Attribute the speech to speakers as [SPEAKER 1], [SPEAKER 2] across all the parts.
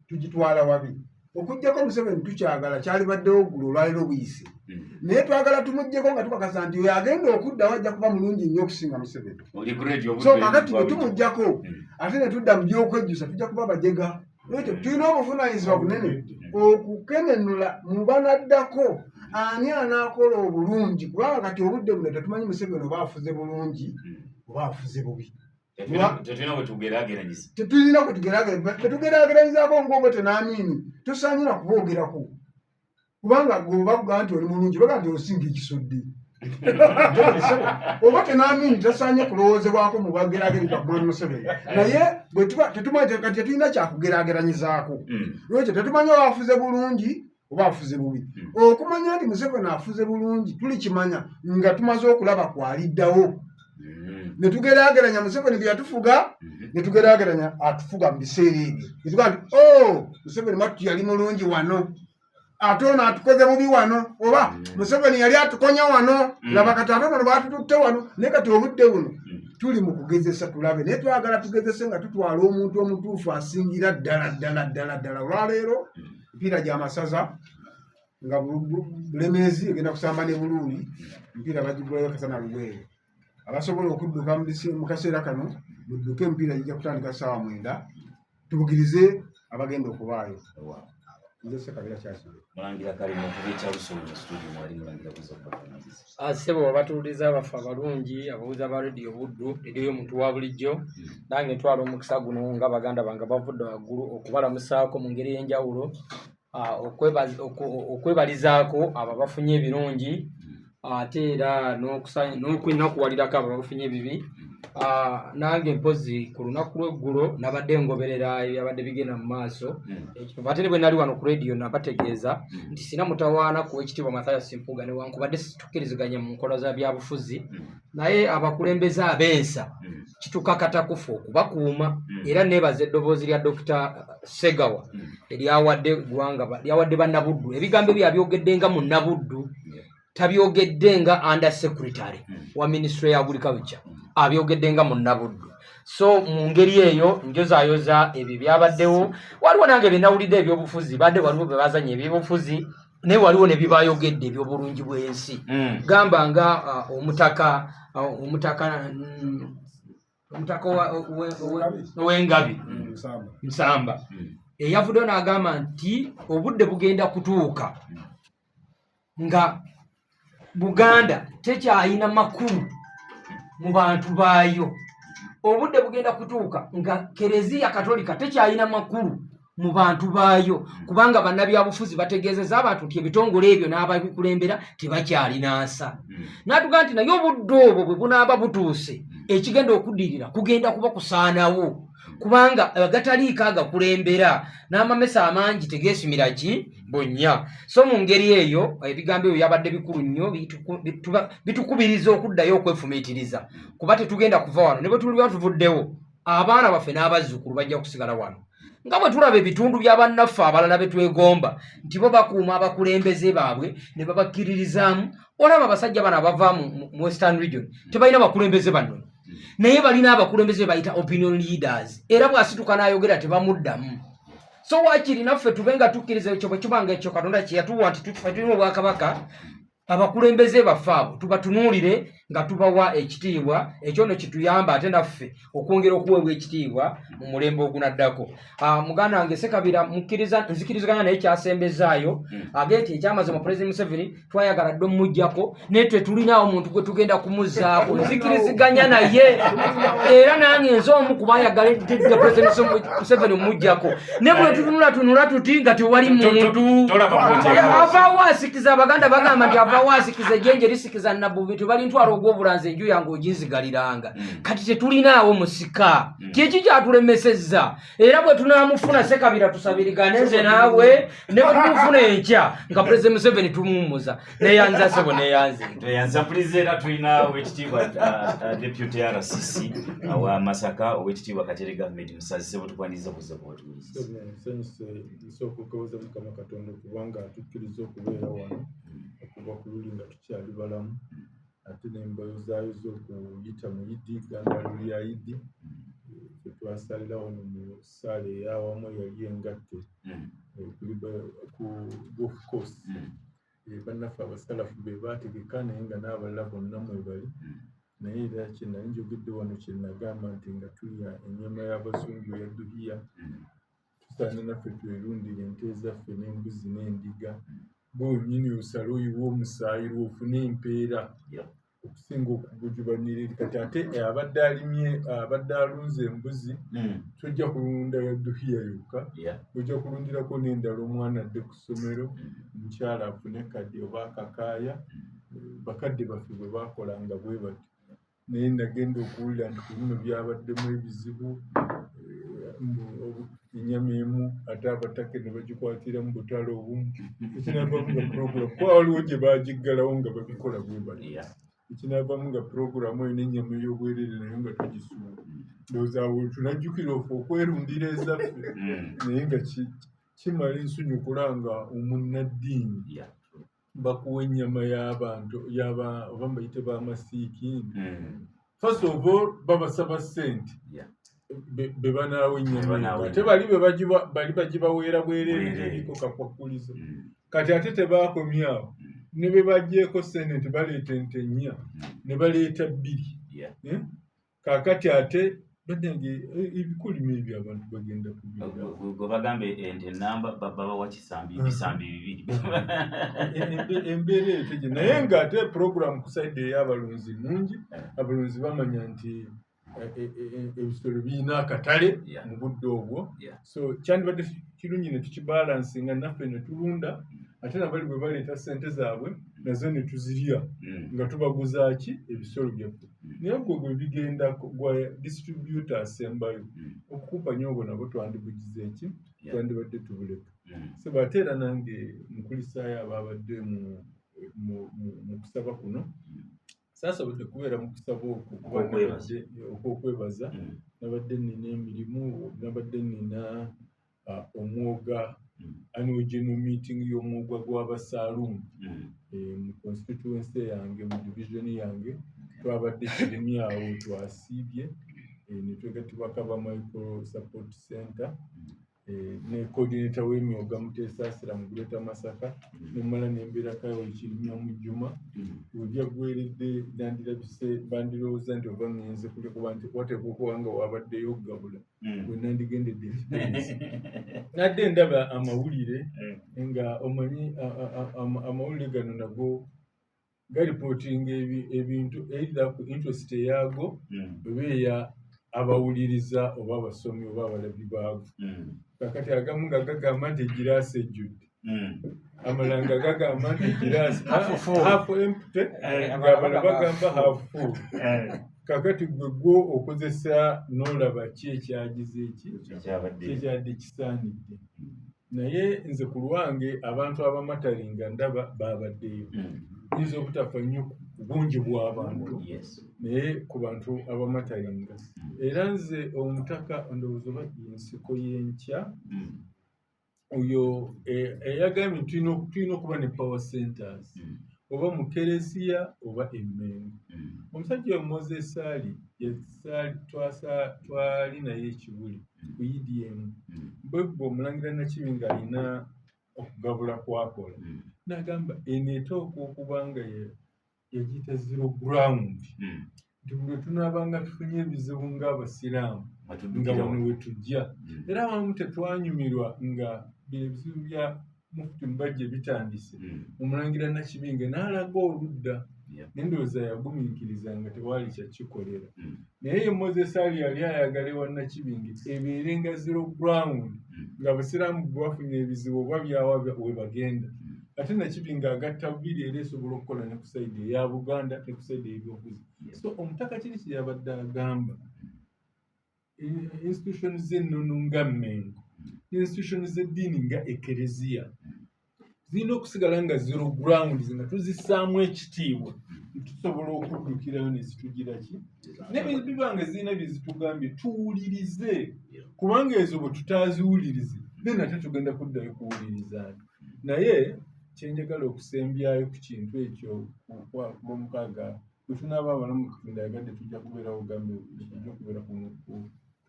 [SPEAKER 1] tugitwala wabi okujjako Museveni tukyagala kyali baddewo ggulo olwaliro buyise naye twagala tumuggyeko nga tukakasa nti oyo agenda okudda wajja kuba mulungi nnyo okusinga Museveni so kakati bwe tumuggyako ate ne tudda mu byokwejjusa tujja kuba bajega ekyo tulina obuvunaanyizibwa bunene okukenenula mu banaddako ani anaakola obulungi kubanga kati obudde buno tetumanyi Museveni oba afuze bulungi oba afuze bubi tetulina kwetugeraageranyizaako ng'obwe tenaamiini tosaanyira kuboogerako kubanga gobakugaa nti oli mulungi baga nti osinga ekisodde oba tenaamiini tasaanye kulowoozebwako mu bageraageranyizwa ku mwami Museveni naye tetumanyi kati tetulina kyakugeraageranyizaako lwekyo tetumanyi oba afuze bulungi oba afuze bubi okumanya nti Museveni afuze bulungi tulikimanya nga tumaze okulaba kwaliddawo netugeraageranya Museveni bye yatufuga netugeraageranya atufuga mu biseera ebyo netugaa nti Museveni matu yali mulungi wano ate ono atukoze bubi wano oba Museveni yali atukonya wano laba kati ate ono baatututte wano naye kati obudde buno tuli mu kugezesa tulabe naye twagala tugezese nga tutwala omuntu omutuufu asingira ddala olwaleero mpiira gy'amasaza nga Bulemeezi egenda kusamba ne Buluuli mpiira bagigulayo Kasana Lugwere abasobola okudduka mu kaseera kano mudduke empiira gijja kutandika ssaawa 9 tubugirize abagenda okubaayo nze Ssekabira Kyasibe
[SPEAKER 2] mulangira kalina okubica busolo mu studio mwali mulangira kuza okubataniriza
[SPEAKER 3] sebo babatuuliza abafu abalungi ababuuza ba Radio Buddu eriyo omuntu wa bulijjo nange ntwala omukisa guno nga baganda bange bavudde waggulu okubalamusaako mu ngeri y'enjawulo okwebalizaako abo bafunye ebirungi ate era n'okwenakuwalirako abo bafunye ebibi nange mpozi ku lunaku lw'eggulo nabadde ngoberera ebyabadde bigenda mu maaso ate ne bwe nali wano ku radio nabategeeza nti sina mutawaana ku ekitiibwa Mathias Mpuuga newankubadde situkkiriziganya mu nkola za byabufuzi naye abakulembeze abensa kitukakatakufu okubakuuma era neebaza eddoboozi lya Dr. Segawa eryawadde ggwanga lyawadde bannabuddu ebigambo ebyo yabyogedde nga mu nnabuddu tabyogedde nga under secretary wa ministry ya agriculture abyogedde nga mu nnabuddu so mu ngeri eyo njozaayoza ebyo byabaddewo waliwo nange byenawulidde ebyobufuzi badde waliwo bwe bazanya ebyobufuzi naye waliwo ne bibayogedde ebyobulungi bw'ensi gamba nga omutaka w'engabi Nsamba eyavuddeyo n'agamba nti obudde bugenda kutuuka nga Buganda tekyalina makulu mu bantu baayo obudde bugenda kutuuka nga Kereziya Katolika tekyalina makulu mu bantu baayo kubanga bannabyabufuzi bategeezezza abantu nti ebitongole ebyo n'ababikulembera tebakyalina nsa n'atugaa nti naye obudde obwo bwe bunaaba butuuse ekigenda okuddirira kugenda kuba kusaanawo kubanga agataliiko agakulembera n'amamesa amangi tegeesimira ki bonnya so mu ngeri eyo ebigambo ebyo byabadde bikulu nnyo bitukubiriza okuddayo okwefumiitiriza kuba tetugenda kuva wano ne bwe tuli batuvuddewo abaana baffe n'abazzukulu bajja kusigala wano nga bwe tulaba ebitundu bya bannaffe abalala betwegomba nti bo bakuuma abakulembeze baabwe ne babakkiririzaamu olaba abasajja bano abava mu Western Region tebalina bakulembeze banno naye balina abakulembeze bayita opinion leaders era bw'asituka n'ayogera tebamuddamu so waakiri naffe tube nga tukkiriza ekyo bwe kibanga ekyo Katonda kye yatuwa nti tukifa tulimu obwakabaka abakulembeze baffe abo tubatunuulire nga tubawa ekitiibwa ekyo nno kituyamba ate naffe okwongera okuweebwa ekitiibwa mu mulembe ogunaddako muganda wange Ssekabira nzikiriziganya naye kyasembezaayo agenti ekyamaze mu President Museveni twayagala dde omujjako naye tetulinawo omuntu gwe tugenda kumuzzaako nzikiriziganya naye era nange nze omu kubayagala edde President Museveni omujjako ne bwe tunula tuti nga tewali muntu avaawo asikiza abaganda bagamba nti avaawo asikiza ejjenje lisikiza nabbubi tebali ntwala ogw'obulanzi enju yange oginzigaliranga kati tetulinaawo musika kyeki kyatulemesezza era bwe tunaamufuna Ssekabira tusabirigane nze naawe ne bwe tumufuna enkya nga President Museveni tumuwummuza neyanza sebo neyanza
[SPEAKER 2] pulize era tulina owekitiibwa deputy RCC wa Masaka owekitiibwa Katere Gavumenti Musazi sebo tukwaniriza kuza kuwatuliza
[SPEAKER 4] okugoza Mukama Katonda kubanga atukkiriza okubeera wano okuva ku luli nga tukyali balamu ate n'embayo zaayo z'okuyita mu Idi gandalo lya Idi tetwasalira wano mu ssaala ey'awamu yali engatte ku golf course bannaffe abasalafu be baategeka naye nga n'abalala bonna mwebali naye era kyenali njogedde wano kyenagamba nti nga tulya ennyama y'abazungu eyaduhiya tusaana naffe twerundire ente ezaffe n'embuzi n'endiga bonyini osale oyiwa omusaayi lwofuna empeera okusinga okugujubanira eri kati ate abadde alunze embuzi tojja kulunda yaduhiya yokka ojja kulundirako n'endala omwana adde ku ssomero omukyala afune kadde oba akakaaya bakadde baffe bwe baakolanga bwe bati naye nagenda okuwulira nti ku bino byabaddemu ebizibu ennyama emu ate abatake ne bagikwatira mu butale obumu ekinavamu nga puroguramu kuba waliwo gye baagiggalawo nga babikola bwe bati ekinavamu nga puroguramu eyo n'ennyama ey'obwereere naye nga tugisuula ndowooza awo tunajjukira ofe okwerundira ezaffe naye nga kimala ensonyukula nga omunnaddiini bakuwa ennyama y'abantu oba mbayite b'amasiikini first of all babasaba ssente be banaawa ennyama ate bali bagibaweera bwereere teriko kakwakulizo kati ate tebaakomyawo ne be bagyeko ssente nti baleeta ente nnya ne baleeta bbiri kaakati ate banange ebikulima ebyo abantu bagenda
[SPEAKER 2] gwe bagambe ente namba babawa bisambi bibiri
[SPEAKER 4] embeera etege naye ng'ate puroguramu ku saidi ey'abalunzi nungi abalunzi bamanya nti ebisolo birina akatale mu budde obwo so kyandibadde kirungi ne tukibalansinga naffe ne tulunda ate nabali bwe baleeta ssente zaabwe nazo ne tuzirya nga tubaguzaaki ebisolo byaffe naye gwe bwe bigenda gwa distributa asembayo okukupa nyobwo nabo twandibugize eki twandibadde tubuleka sebe ate era nange nkulisaayo ababadde mu kusaba kuno saasobodde kubeera mu kusaba okwokwebaza nabadde nina emirimu nabadde nina omwoga annual general meeting y'omwogwa gw'abasaalungu mu constituency yange mu division yange twabadde kirimi awo twasiibye ne twegatibwa Kaba Micro Support Center ne coordinator w'emyoga Muteesaasira mu Greater Masaka nemala nembeerakayo ekirimi omujjuma webya gweredde nandirabise bandirowooza nti oba ngenze kule kuba nti wateeka okuba nga wabaddeyo okugabula we nandigendedde ekipoliisi nadde ndaba amawulire nga omanyi amawulire gano nago galipootinga ebintu either ku interest eyaago oba eya abawuliriza oba abasomi oba abalabi baago kakati agamu nga gagamba nti egiraasi ejjudde amalanga gagamba nti egiraasi hafu empty ng'abala bagamba hafu full kakati gwe okozesa n'olaba ki ekyagize ekyabadde kisaanidde naye nze ku lwange abantu abamatalinga ndaba baabaddeyo yinza obutafa nnyo ku bungi bw'abantu naye ku bantu abamatalinga era nze omutaka ndowooza oba ensiko y'enkya oyo eyagambye tulina okuba ne power centers oba mu Kereziya oba Emmengo omusajja oyo Moses Ali twali naye ekibuli ku EDM bwe omulangira Nakibinge alina okugabula kwakola n'agamba eno etooka okuba nga yagiyita zero ground nti buli tunaabanga tufunye ebizibu ng'abasiraamu nga wano we tujja era awamu tetwanyumirwa nga ebizibu bya Mufti Mbajje bitandise omulangira Nakibinge n'alaga oludda n'endowooza yagumiikiriza nga tewaali kyakikolera naye ye Moses Ali yali ayagala ewa Nakibinge ebeere nga zero ground ng'abasiraamu bwe bafunye ebizibu oba byawa we bagenda ate Nakibinge agatta bubiri era esobola okukola ne ku saidi eya Buganda ne ku saidi ey'ebyobufuzi so omutaka kiri kye yabadde agamba institution z'ennono nga Mmengo institution z'eddiini nga Ekereziya zirina okusigala nga zero ground nga tuzissaamu ekitiibwa tusobola okuddukirayo ne zitugira ki nebiba nga zirina bye zitugambye tuwulirize kubanga ezo bwe tutaaziwulirize then ate tugenda kuddayo kuwulirizaani naye kyenjagala okusembyayo ku kintu ekyo omukaaga bwe tunaaba abalamu mu kitundu ayagadde tujja kubeerawo ogambe tujja kubeera ku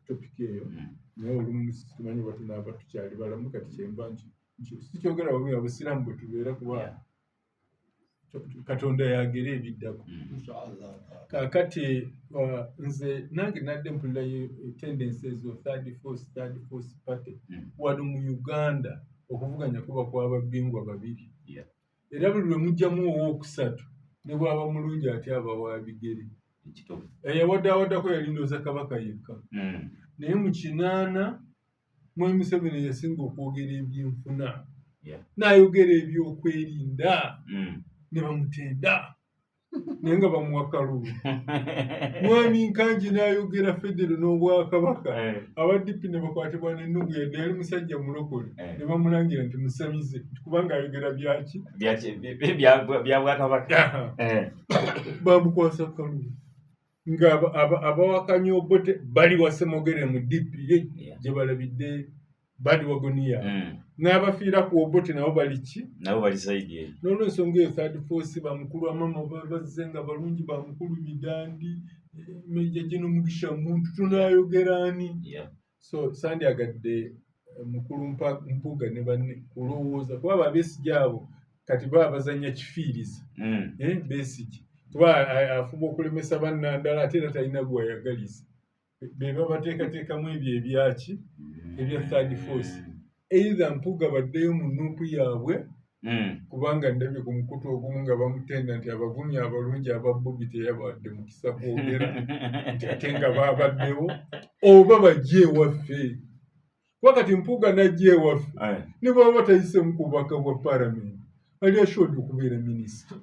[SPEAKER 4] topiki eyo naye olumu tumanyi bwe tunaaba tukyali balamu kati kyemba nti sikyogera bamwe abasiraamu bwe tubeera kuba Katonda yagera ebiddako. Kaakati nze nange nadde mpulirayo tendencies of third force party wano mu Uganda okuvuganya kuba kw'ababbingwa babiri. Era buli lwe mujjamu owookusatu ne bw'aba mulungi ate aba wa bigere. Eyawaddaako yali ndooza Kabaka yekka. Naye mu 8 Mwami Museveni yasinga okwogera ebyenfuna n'ayogera ebyokwerinda ne bamutenda naye nga bamuwa kalulu. Mwami Nkanji n'ayogera Federo n'Obwakabaka aba DP ne bakwatibwa n'ennugu yadde yali musajja mulokole ne bamulangira nti musamize kubanga ayogera byaki
[SPEAKER 2] bya Bwakabaka.
[SPEAKER 4] Bamukwasa kalulu nga abawakanya Obote bali wasemogere mu DP gye balabidde badi wagoniya n'abafiira ku Obote nabo bali ki
[SPEAKER 2] nabo bali saidi eyo.
[SPEAKER 4] N'olwensonga eyo third force bamukulu amama bazze nga balungi bamukulu Bidandi Meja Jeno Mugisha muntu tunayogera ani. So sandyagadde mukulu Mpuuga ne banne kulowooza kuba Besigye abo kati baba bazanya kifiiriza Besigye kuba afuba okulemesa bannandala ate era talina gwayagaliza beba bateekateekamu ebyo ebyaki ebya third force. Either Mpuuga baddeyo mu nnuupu yaabwe kubanga ndabye ku mukutu ogumu nga bamutenda nti abavumyi abalungi aba Bobi teyabadde mukisa kwogera nti ate nga babaddewo oba bajje ewaffe. Wakati Mpuuga najja ewaffe ne baba batayisemu ku bubaka bwa palamenti ali ashodde okubeera minisita.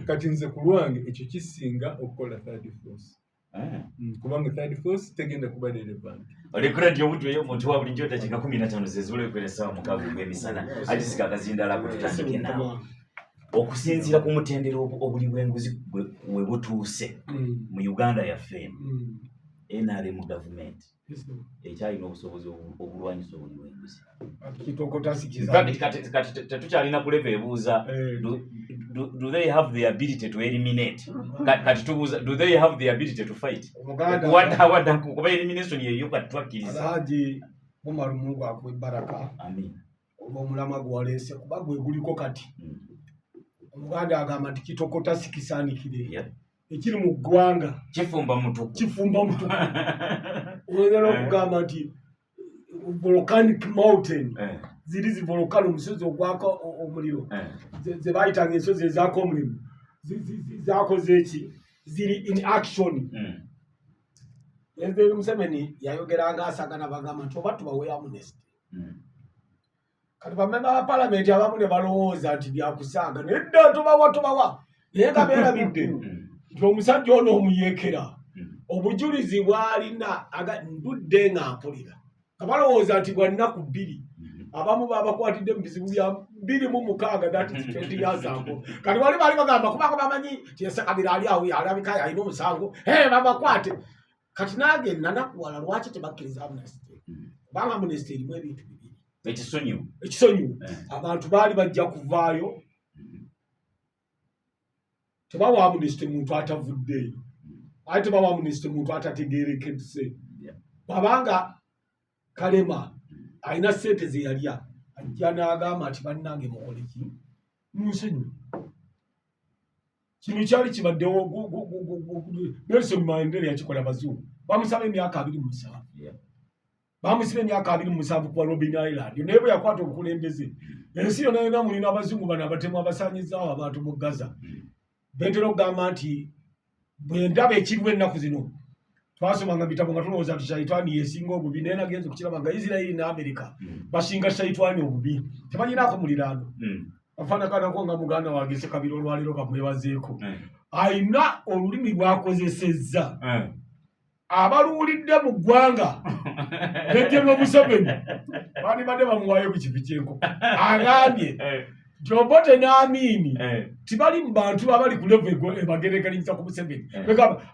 [SPEAKER 4] Kati nze ku lwange ekyo kisinga okukola third force. Kubanga third force tegenda kuba relevant.
[SPEAKER 2] Olekura nti omuntu eyo omuntu wa bulijjo dakika 15 zezibula ekwera mukago gw'emisana agisika akazindala ku tutandike nawo okusinziira ku mutendera obuli bw'enguzi we butuuse mu Uganda yaffe NRM government ekyalina obusobozi obulwanyisa obuli bw'enguzi. Tetukyalina kuleva ebuuza do they have the ability to eliminate kati tubuuza do they have the ability to fight wadda kuba elimination yeyo kati twakkiriza.
[SPEAKER 1] Alhaji Omar Mungu akwe baraka olw'omulama gwaleese kuba gwe guliko kati Omuganda agamba nti kitokota sikisaanikire ekiri mu ggwanga
[SPEAKER 2] kifumba mutuku
[SPEAKER 1] oyagala okugamba nti volcanic mountain ziri volcano omusozi ogwako omuliro ze bayitanga ensozi ezaako omulimu zakoze eki ziri in action. Yenzeri Museveni yayogeranga asagana bagamba nti oba tubawe amnesty. Kati bamemba ba palamenti abamu ne balowooza nti byakusaaga nedda tobawa naye nga beerabidde nti omusajja ono omuyeekera obujulizi bwalina ndudde nga mpulira nga balowooza nti bwa nnaku 2 abamu babakwatidde mu bizibu bya 26 that is 20 years ago. Kati bali bagamba kubanga bamanyi tiyesakabira ali awo alabika yalina omusango babakwate. Kati nange nanakuwala lwaki tebakkiriza amnesty kubanga amnesty erimu ebintu bibiri ekisonyiwo abantu baali bajja kuvaayo tebawa amnesty muntu atavuddeeyo ate tebawa amnesty muntu atategeerekedde babanga Kalema alina ssente ze yalya ajja n'agamba nti bannange mukole ki munsenyu kino kyali kibaddewo Nelson Mandela yakikola Bazungu bamusaba emyaka 27 bamusiba emyaka 27 kuba Robben Island naye bwe yakwata obukulembeze ensi yonna yonna mulina Abazungu bano abatemu abasaanyizaawo abantu mu Gaza. Bentera okugamba nti bwe ndaba ekiriwo ennaku zino twasomanga bitabo nga tulowooza nti Shaitani yesinga obubi naye nagenze okukiraba nga Isirairi ne Amerika basinga Shaitani obubi tebanyinaako muliraano. Afaanakanako nga muganda wange Ssekabira olwaleero bamwebazeeko ayina olulimi lwakozesezza abaluwulidde mu ggwanga General Museveni bandibadde bamuwaayo ku kifi ky'enko agambye Obote n'Amini tibali mu bantu abali ku level ebagerekeranyisa ku Museveni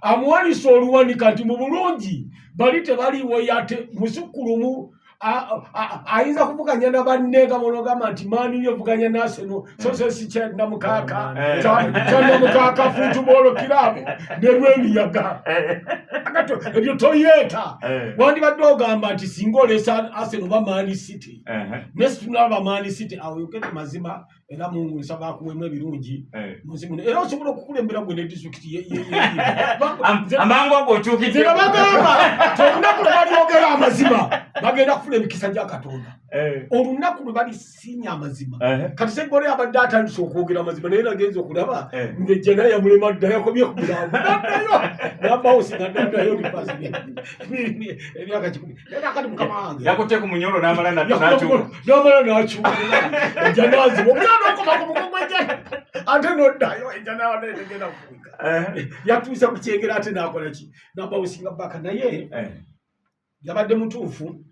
[SPEAKER 1] amuwanisa oluwanika nti mu bulungi bali tebaliwo yate musukulumu
[SPEAKER 5] ayinza kuvuganya na banne nga bonogamba nti maani yovuganya naseno sosesi kyandamukaka kyandamukaka futubolo kirabu nerwemiyaga ebyo toyeeta wandibadde ogamba nti singa olesa Arsenal ba Man City next tunaba Man City awo yogete mazima era Mungu nsaba akuwemu ebirungi muzimu era osobola okukulembera gwe ne district
[SPEAKER 2] amangu ago okyukidde
[SPEAKER 5] bagamba olunaku lwe balyogera amazima bagenda kufuna emikisa gya Katonda olunaku lwe balisinya amazima kati Sseggole abadde atandise okwogera amazima naye nagenza okulaba ng'ejja naye yamulema dda yakomye ku mulambo nambawusi naddayo lipasi emyaka 10 naye akati mukama wange
[SPEAKER 2] yakutte ku munyolo n'amala n'akyuka
[SPEAKER 5] ejja naziba omwana okoma ku mugongo ejja ate noddayo ejja nawa naye tegenda kukwika yatuusa ku kyengera ate n'akola ki nambawusinga baka naye yabadde mutuufu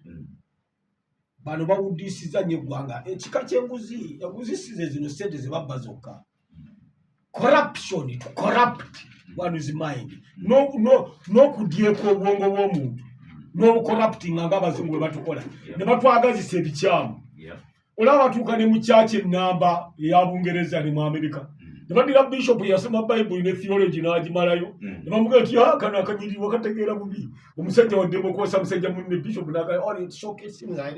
[SPEAKER 5] bano bawuddisiza nnyo eggwanga ekika ky'enguzi enguzisize zino sente ze babba zokka corruption to corrupt one's mind n'okudyeko obwongo bw'omuntu n'obucorruptinga ng'abazungu bwe batukola ne batwagazisa ebikyamu olaba batuuka ne mu kyaki ennamba eya Bungereza ne mu Amerika ne badira bishop yasoma Bible ne theology n'agimalayo ne bamugamba nti kano akanyiririrwa kategeera bubi omusajja wa democracy musajja munne bishop n'agamba oh it showcasing I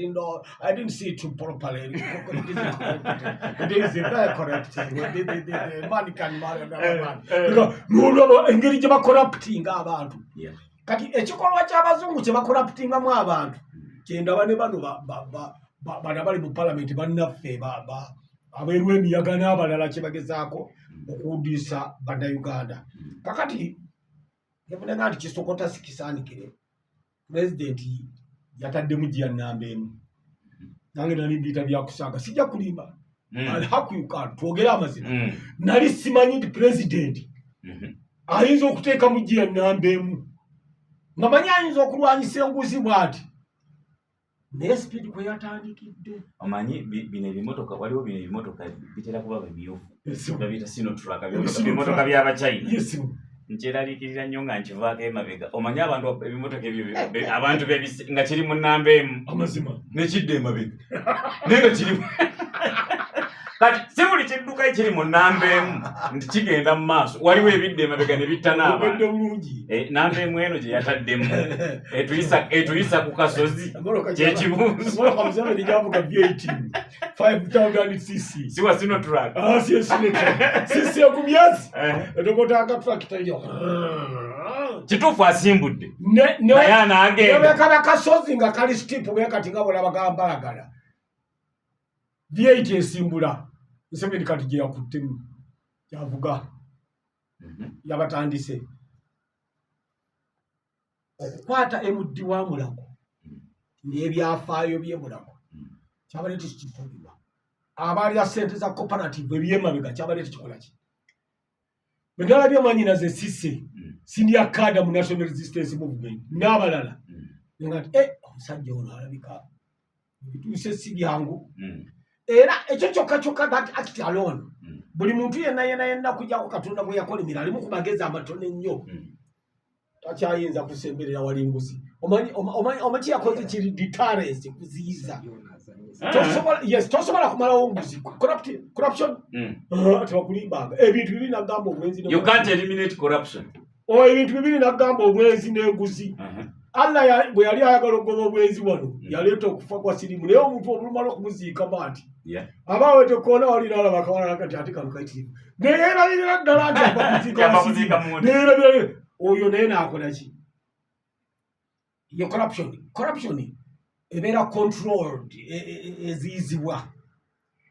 [SPEAKER 5] didn't see it properly it is very correct the man can marry another man n'olaba engeri gye bacorruptinga abantu kati ekikolwa ky'abazungu kye bacorruptingamu abantu kyendaba ne bano bana bali mu parliament bannaffe abeeru emiyaga n'abalala kye bagezaako okuwuddisa bannayuganda kakati yamunenga nti kisokota sikisaanikire pulezidenti yataddemu gye yannamba emu nange nali mbiita byakusaaga sijja kulimba alhakuyuka twogere amazima nali simanyi nti pulezidenti ayinza okuteekamu gye yannamba emu nga manyi ayinza okulwanyisa enguzi bw'ati naye speed kwe yatandikidde
[SPEAKER 2] omanyi bino ebimotoka waliwo bino ebimotoka bitera kuba bimyufu babiyita sinotraka ebimotoka by'abachina nkyeraliikirira nnyo nga nkivaako emabega omanyi abantu ebimotoka ebyo abantu nga kiri mu nnamba emu
[SPEAKER 5] amazima
[SPEAKER 2] nekidda emabega naye nga kirimu kati si buli kidduka ekiri mu nnamba emu nti kigenda mu maaso waliwo ebidde emabega ne bitta n'abantu nnamba emu eno gye yataddemu etuyisa ku kasozi kyekibuuzo siwa sinotrack kituufu asimbudde naye anaagenda
[SPEAKER 5] kasozi nga kali stipu bwe kati nga bwolaba mbalagala V8 esimbula Museveni kati gye yakuttemu kyavuga yabatandise okukwata emuddi wa Mulago n'ebyafaayo by'Emulago kyabaleeta ekikifulirwa abalya ssente za cooperative ebyemabega kyabaleeta kikola ki bwe ndalabye mwanyinaze Cissy senior cadre mu National Resistance Movement n'abalala nga nti omusajja ono alabika bituuse si byangu era ekyo kyokka that act alone buli muntu yenna kujjako Katonda bwe yakolimira alimu ku magezi amatono ennyo takyayinza kusemberera wali mbuzi omanyi yakoze kiri deterrence kuziyiza tosobola kumalawo mbuzi corruption tebakulimbanga ebintu bibiri nagamba omwezi
[SPEAKER 2] you can't eliminate corruption
[SPEAKER 5] ebintu bibiri nagamba omwezi n'enguzi Allah bwe yali ayagala okugoba obwenzi wano yaleeta okufa kwa sirimu naye omuntu olumala okumuziika maati abaawe tekoona wali nalaba akawalala kati ate kano kayitirivu neyeerabirira ddala nti abamuziika neyeerabirira oyo naye naakola ki yo corruption ebeera controlled eziyizibwa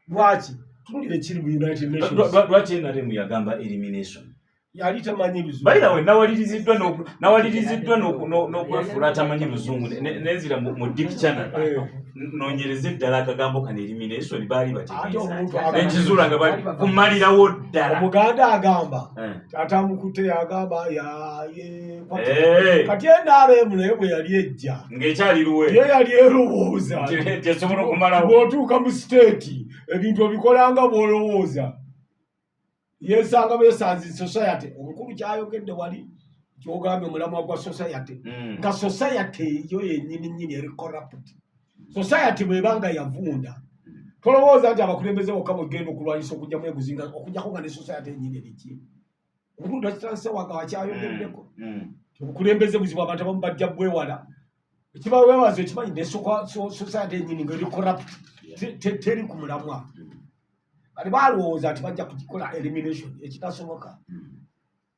[SPEAKER 5] lwaki tunulire kiri mu United Nations
[SPEAKER 2] lwaki enaremu yagamba elimination
[SPEAKER 5] yali tamanyi luzungu
[SPEAKER 2] bayilawe nawaliriziddwa n'okwefuula atamanyi luzungu nenzira mu Dick Channel noonyereza eddala akagambo kano elimination baali bategeeza enkizuula nga bali kumalirawo ddala
[SPEAKER 5] omuganda agamba atamukutte yagamba kati enaremu naye bwe yali ejja
[SPEAKER 2] ng'ekyali luwe
[SPEAKER 5] ye yali erowooza
[SPEAKER 2] tesobola okumalawo
[SPEAKER 5] bw'otuuka mu state ebintu obikolanga bw'olowooza yesanga besanzi society omukulu kyayogedde wali kyogambye omulamwa gwa society nga society yo yennyini eri corrupt society bwebanga yavunda tolowooza nti abakulembeze bokka bwegenda okulwanyisa okujjamu enguzi okujjako nga ne society enyini eriki omuntu akitanse wanga wakyayogeddeko obukulembeze buzibu abantu abamu bajja bwewala ekibawewaza ekimanyi ne society enyini nga eri corrupt teri ku mulamwa kati balowooza nti bajja kukikola elimination ekitasoboka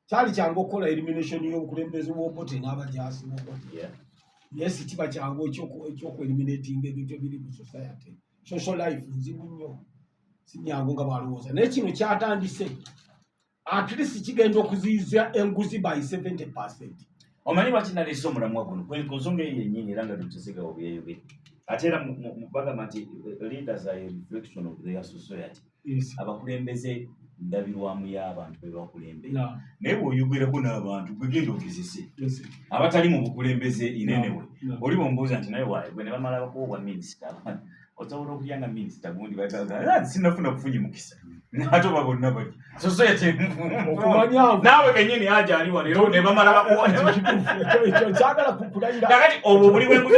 [SPEAKER 5] kyali kyangu okukola elimination y'obukulembeze bw'obote n'abajaasi b'obote naye si kiba kyangu ekyokueliminatinga ebintu ebiri mu society social life nzibu nnyo si nyangu nga balowooza naye kino kyatandise at least kigenda okuziyiza enguzi by 70%.
[SPEAKER 2] omanyi bakinaleese omulamwa guno ku nsonga eyo yennyini era nga tuteseka obyeyogedde ate era bagamba nti leaders are a reflection of their society. Abakulembeze ndabirwamu y'abantu be bakulembera naye bw'oyogerako n'abantu gwe genda ogezese abatali mu bukulembeze inenewe oli bombuuza nti naye waaye bwe ne bamala bakuwa minisita osobola okulya nga minisita gundi bataga sinafuna kufunye mukisa ate oba bonna bali society naawe kenyini aja ali wano era ne bamala bakuwa
[SPEAKER 5] kyagala kukulayira
[SPEAKER 2] kakati obwo buli bwenguzi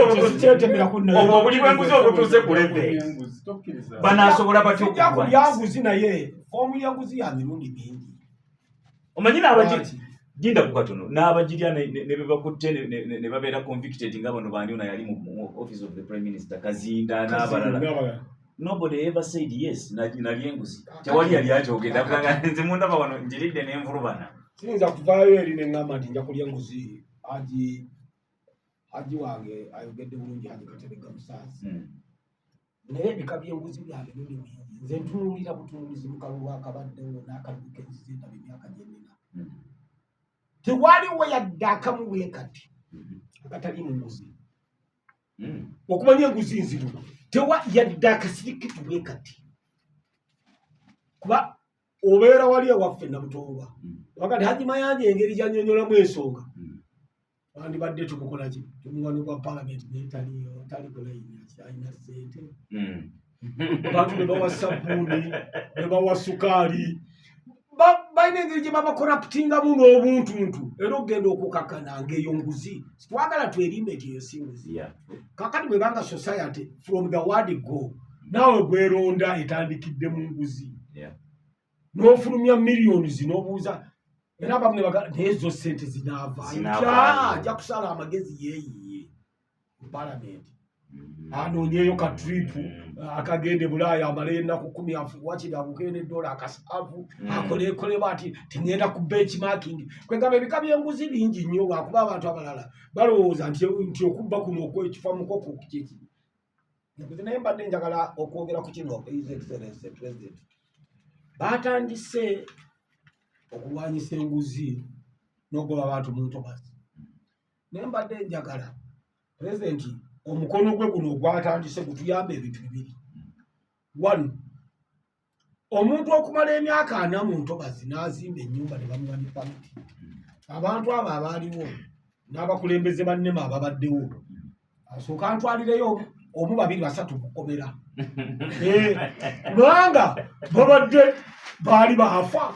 [SPEAKER 2] obwo buli bwenguzi obutuuse ku leve banaasobola batya
[SPEAKER 5] okuyanguzi naye foomu yanguzi ya mirundi mingi
[SPEAKER 2] omanyi ginda ku katono n'abagirya ne bebakutte ne babeera convicted nga bano bandi ono yali mu office of the prime minister Kazinda n'abalala nobody ever said yes nali enguzi tewali yali akyogenda kuganga nze mundaba wano njiridde n'envulubana
[SPEAKER 5] siyinza kuvaayo eri ne ngamba nti nja kulya enguzi haji wange ayogedde bulungi Haji Katerega Musaazi naye ebika by'enguzi bya mirundi mingi nze ntunuulira butunuulizi mu kalulu akabaddewo n'akalulu k'enzizi endaba emyaka gyennina tewaliwo yadde akamu bwe kati akatali mu nguzi okumanya enguzi nziru yadde akasirikitu bwe kati kuba obeera wali ewaffe Nabutongwa wakati Haji Mayanja engeri gy'annyonnyolamu ensonga wandibadde tukukola ki tumuwanibwa palamenti naye talikola alina ssente abantu ne bawa sabbuuni ne bawa sukaali balina engeri gye babakoraputingamu n'obuntuntu era okugenda okukakana ng'eyo nguzi twagala twerimba eti eyo si nguzi kakati bwe banga society from the word go naawe gweronda etandikidde mu nguzi n'ofulumya miliyoni zinobuuza era bamwe nezo ssente zinaava ajja kusala amagezi yeeyiye mu palamenti anoonyeyo ka tripu akagende Bulaaya amale ennaku 10 afuwakiri abukene n'eddoola akasaavu akolekoleba ati tingenda ku benchmarking kwegamba ebika by'enguzi bingi nnyo lwakuba abantu abalala balowooza nti okubba kuno okwekifa mukoko kiki naye mbadde njagala okwogera ku kino His Excellency President batandise okulwanyisa enguzi n'ogoba abantu mu ntobazi naye mbadde njagala President omukono gwe guno ogwatandise gutuyamba ebintu bibiri. 1 omuntu okumala emyaka 4 mu ntobazi n'azimba ennyumba ne bamuwa ne pamiti abantu abo abaaliwo n'abakulembeze bannema ababaddewo asooka ntwalireyo omu 2 3 kukomera kubanga babadde baali baafa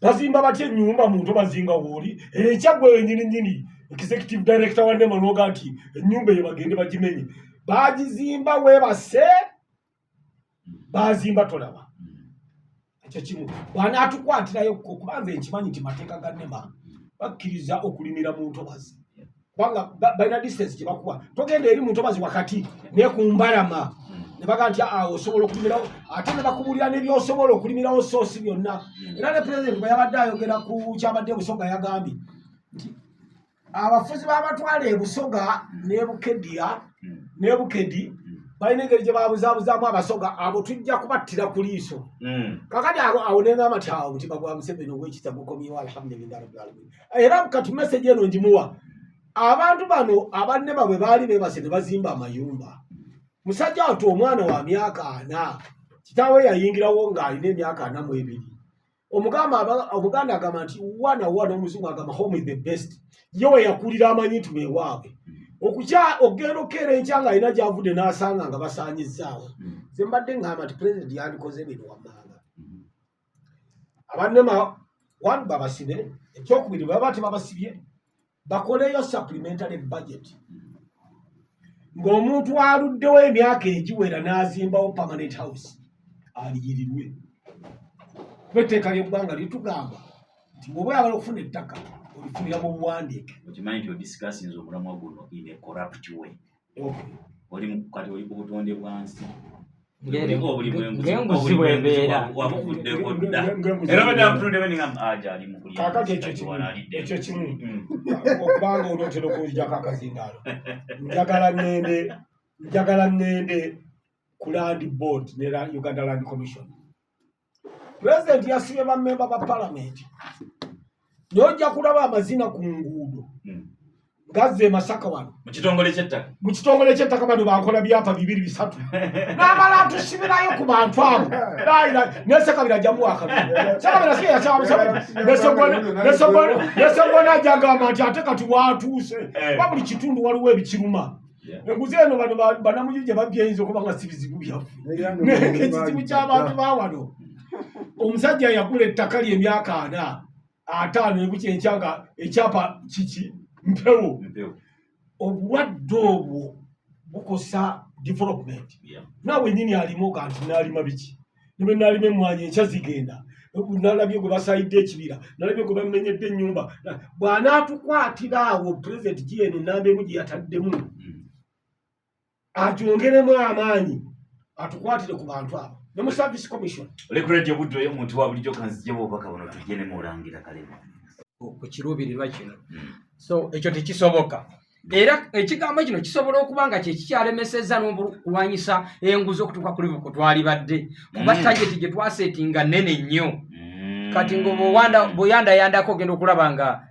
[SPEAKER 5] bazimba batya ennyumba mu ntobazi nga wooli ekyagwe wenyini executive director wa Nema noga nti ennyumba eyo bagende bagimenye bagizimba webase bazimba tolaba ekyo kimu banaatukwatirayo kubanza enkimanyi nti mateeka ga Nema bakkiriza okulimira mu ntobazi kubanga balina distance gye bakuba togenda eri mu ntobazi wakati ne ku mbalama ne baga nti osobola okulimirawo ate ne bakubulira n'ebyosobola okulimirawo soosi byonna era ne president bwe yabadde ayogera ku kyabadde Busoga yagambye nti abafuzi b'abatwala e Busoga ne Bukedi balina engeri gye babuzaabuzaamu abasoga abo tujja kubattira ku liiso kakati awo nengamba nti omutima gwa Museveni ogw'ekisa gukomyewo alhamdulillahi rabbil alamin era kati message eno ngimuwa abantu bano abannema bwe baali beebase ne bazimba amayumba musajja watu omwana wa myaka 4 kitaawe yayingirawo ng'alina emyaka 42 omuganda agamba nti wana omuzungu agamba home is the best yewe yakulira amanyi nti weewaabwe ogenda okeera enkya ng'alina gy'avudde n'asanga nga basaanyizzaawo ze mbadde ngamba nti president yandikoze bino wammanga abannema one babasibe ekyokubiri baba tebabasibye bakoleyo supplementary budget ng'omuntu aluddewo emyaka egiwera n'azimbawo permanent house aliyirirwe. Kuba etteeka ly'eggwanga litugamba nti bw'oba oyagala okufuna ettaka olifunira mu buwandiike.
[SPEAKER 2] Okimanyi nti odiscussinze omulamwa guno in a corrupt way. Oli kati oli ku butonde bwansi.
[SPEAKER 3] Ng'enguzi bw'ebeera.
[SPEAKER 2] Wabuvuddeko dda. Era badde abutonde beningamba aja ali mu kulya.
[SPEAKER 5] Kaakati ekyo kimu okubanga onootera okuwulijako akazindaalo. Njagala ŋŋende ku Land Board ne Uganda Land Commission. Pulezidenti yasibye bammemba ba palamenti n'ojja kulaba amazina ku nguudo gazze Masaka wano
[SPEAKER 2] mu kitongole ky'ettaka
[SPEAKER 5] bano bankola byapa 2-3 n'amala atusibirayo ku bantu abo nesakabira ajjamu nesogona ajagamba nti ate kati watuuse ba buli kitundu waliwo ebikiruma. Enguzi eno bano banamujije babyeyinza okuba nga si bizibu byaffe ekizibu ky'abantu bawano. Omusajja yagula ettaka lye emyaka 4 5 ebukyenkyanga ekyapa kiki mpewo. Obulwadde obwo bukosa development. Naawe nnyini alimu kanti n'alima biki nibe n'alima emmwanyi enkya zigenda nalabye gwe basayidde ekibira nalabye gwe bamenyedde ennyumba. Bw'anaatukwatira awo pulezidenti GN nnamba emu gye yataddemu atyongeremu amaanyi atukwatire ku bantu abo ne mu service commission.
[SPEAKER 2] Lekurejje budde oyo omuntu wa bulijjo kanzije bw'obubaka buno tujje ne mulangira kalema
[SPEAKER 3] ku kiruubirirwa kino. So ekyo tekisoboka. Era ekigambo kino kisobola okuba nga kye kikyalemesezza n'okulwanyisa enguzi okutuuka ku livu kwe twalibadde kuba tageti gye twaseetinga nnene nnyo. Kati bw'oyandayandako ogenda okulaba nga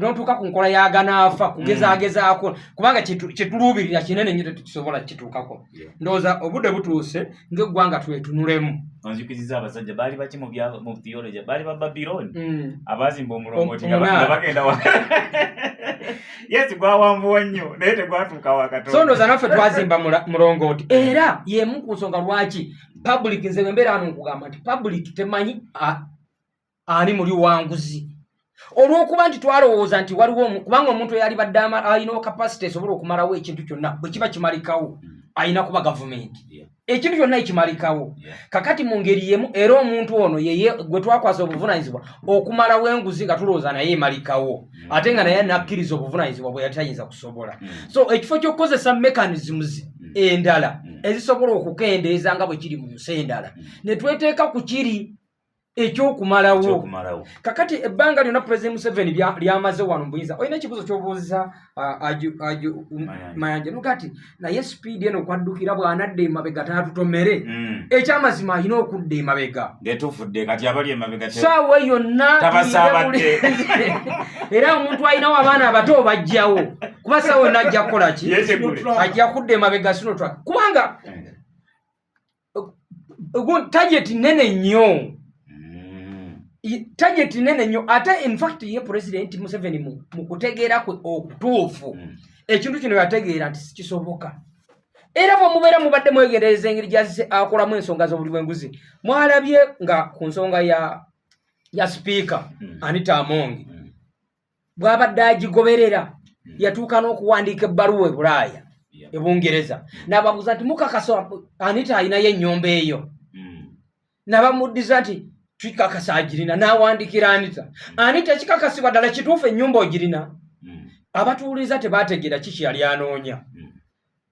[SPEAKER 3] n'otuuka ku nkola yaganaafa kugezaagezaako kubanga kyetuluubirira kinene nnyo tetukisobola kituukako. Ndowooza obudde butuuse ng'eggwanga twetunulemu.
[SPEAKER 2] Onzikiriza abasajja baali baki mu theology baali ba Babyloni abazimba omulongooti nga bagenda wa Yes gwawambuwa nnyo naye tegwatuuka wakatono.
[SPEAKER 3] So ndowooza naffe twazimba mulongooti era y'emu ku nsonga lwaki public nze bembeera wano nkugamba nti public temanyi ani muli wanguzi. Olw'okuba nti twalowooza nti waliwo kubanga omuntu eyali badde alina capacity esobola okumalawo ekintu kyonna bwe kiba kimalikawo ayina kuba gavumenti. Ekintu kyonna ekimalikawo kakati mu ngeri yemu era omuntu ono yeye gwe twakwasa obuvunaanyizibwa okumalawo enguzi nga tulowooza naye emalikawo ate nga naye nakkiriza obuvunaanyizibwa bwe yatayinza kusobola. So ekifo ky'okukozesa mechanisms endala ezisobola okukendeeza nga bwe kiri mu nsi endala ne tweteeka ku kiri ekyokumalawo. Kakati ebbanga lyonna President Museveni lyamaze wano mbuyinza olina ekibuzo ky'obuuza Mayanja nukati naye speed eno kwaddukira bw'anadda emabega taatutomere ekyamazima alina okudda emabega
[SPEAKER 2] ngetufudde kati abali emabega
[SPEAKER 3] saawa yonna
[SPEAKER 2] tabasaabadde
[SPEAKER 3] era omuntu alinawo abaana abato bajjawo kuba saawa yonna ajja kukola ki ajja kudda emabega sinotrak kubanga target nene nnyo target nene nnyo ate in fact ye President Museveni mu kutegeera kwe okutuufu ekintu kino yategeera nti sikisoboka. Era bwe mubeera mubadde mwegereza engeri gy'azise akolamu ensonga z'obuli bw'enguzi mwalabye nga ku nsonga ya Speaker Anita Among bw'abadde agigoberera yatuuka n'okuwandiika ebbaluwa e Bulaaya e Bungereza n'ababuuza nti mukakasa Anita alinayo ennyumba eyo n'abamuddiza nti twikakasa agirina n'awandikira Anita kikakasibwa ddala kituufu ennyumba ogirina. Abatuuliza tebaategeera ki yali anoonya.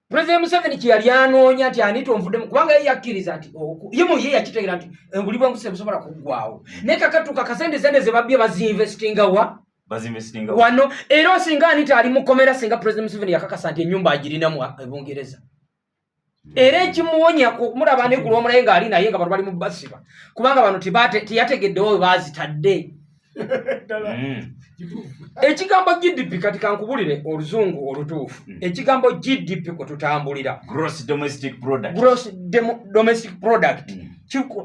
[SPEAKER 3] President Museveni yali anoonya nti Anita onvuddemu kubanga ye yakkiriza nti ye yakitegeera nti buli bw'enguzi tebusobola kuggwawo naye kakatuuka kasente ze babbye bazinvestinga wano era osinga Anita ali mukomera singa President Museveni yakakasa nti ennyumba agirina mu Bungereza. Era ekimuwonya kumulaba ne gulwa omulaye ng'ali naye nga bano bali mu basiba kubanga bano teyategeddewo we baazitadde. Ekigambo GDP kati kankubulire oluzungu olutuufu ekigambo GDP kwe tutambulira
[SPEAKER 2] gross domestic product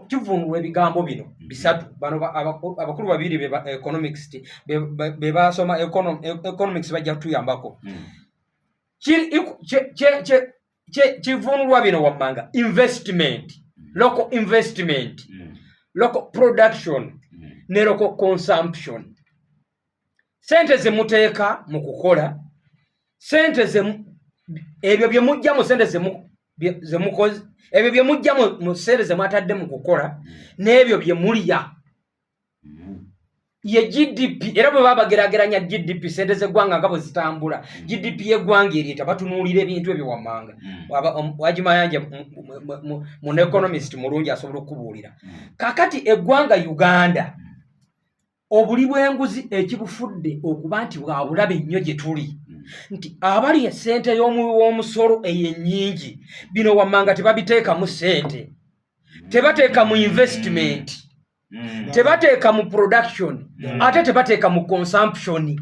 [SPEAKER 3] kivunulwa ebigambo bino bisatu. Bano abakulu babiri be basoma economics bajja kutuyambako. Kivunulwa bino wammanga investment, local investment, local production ne local consumption. Sente ze muteeka mu kukola, sente ebyo bye mujja mu sente ze mukozi ebyo bye mujja mu sente ze mwatadde mu kukola n'ebyo bye mulya ye GDP era bwe babagerageranya GDP sente z'eggwanga nga bwe zitambula GDP y'eggwanga erieta batunuulira ebintu ebyo wammanga wagimayanja mu economist mulungi asobola okubuulira kakati eggwanga Uganda obuli bw'enguzi ekibufudde okuba nti bwabulabe nnyo gye tuli nti abali essente y'omusolo eyennyingi bino wammanga tebabiteeka mu ssente tebateeka mu investment tebateeka mu production ate tebateeka mu consumption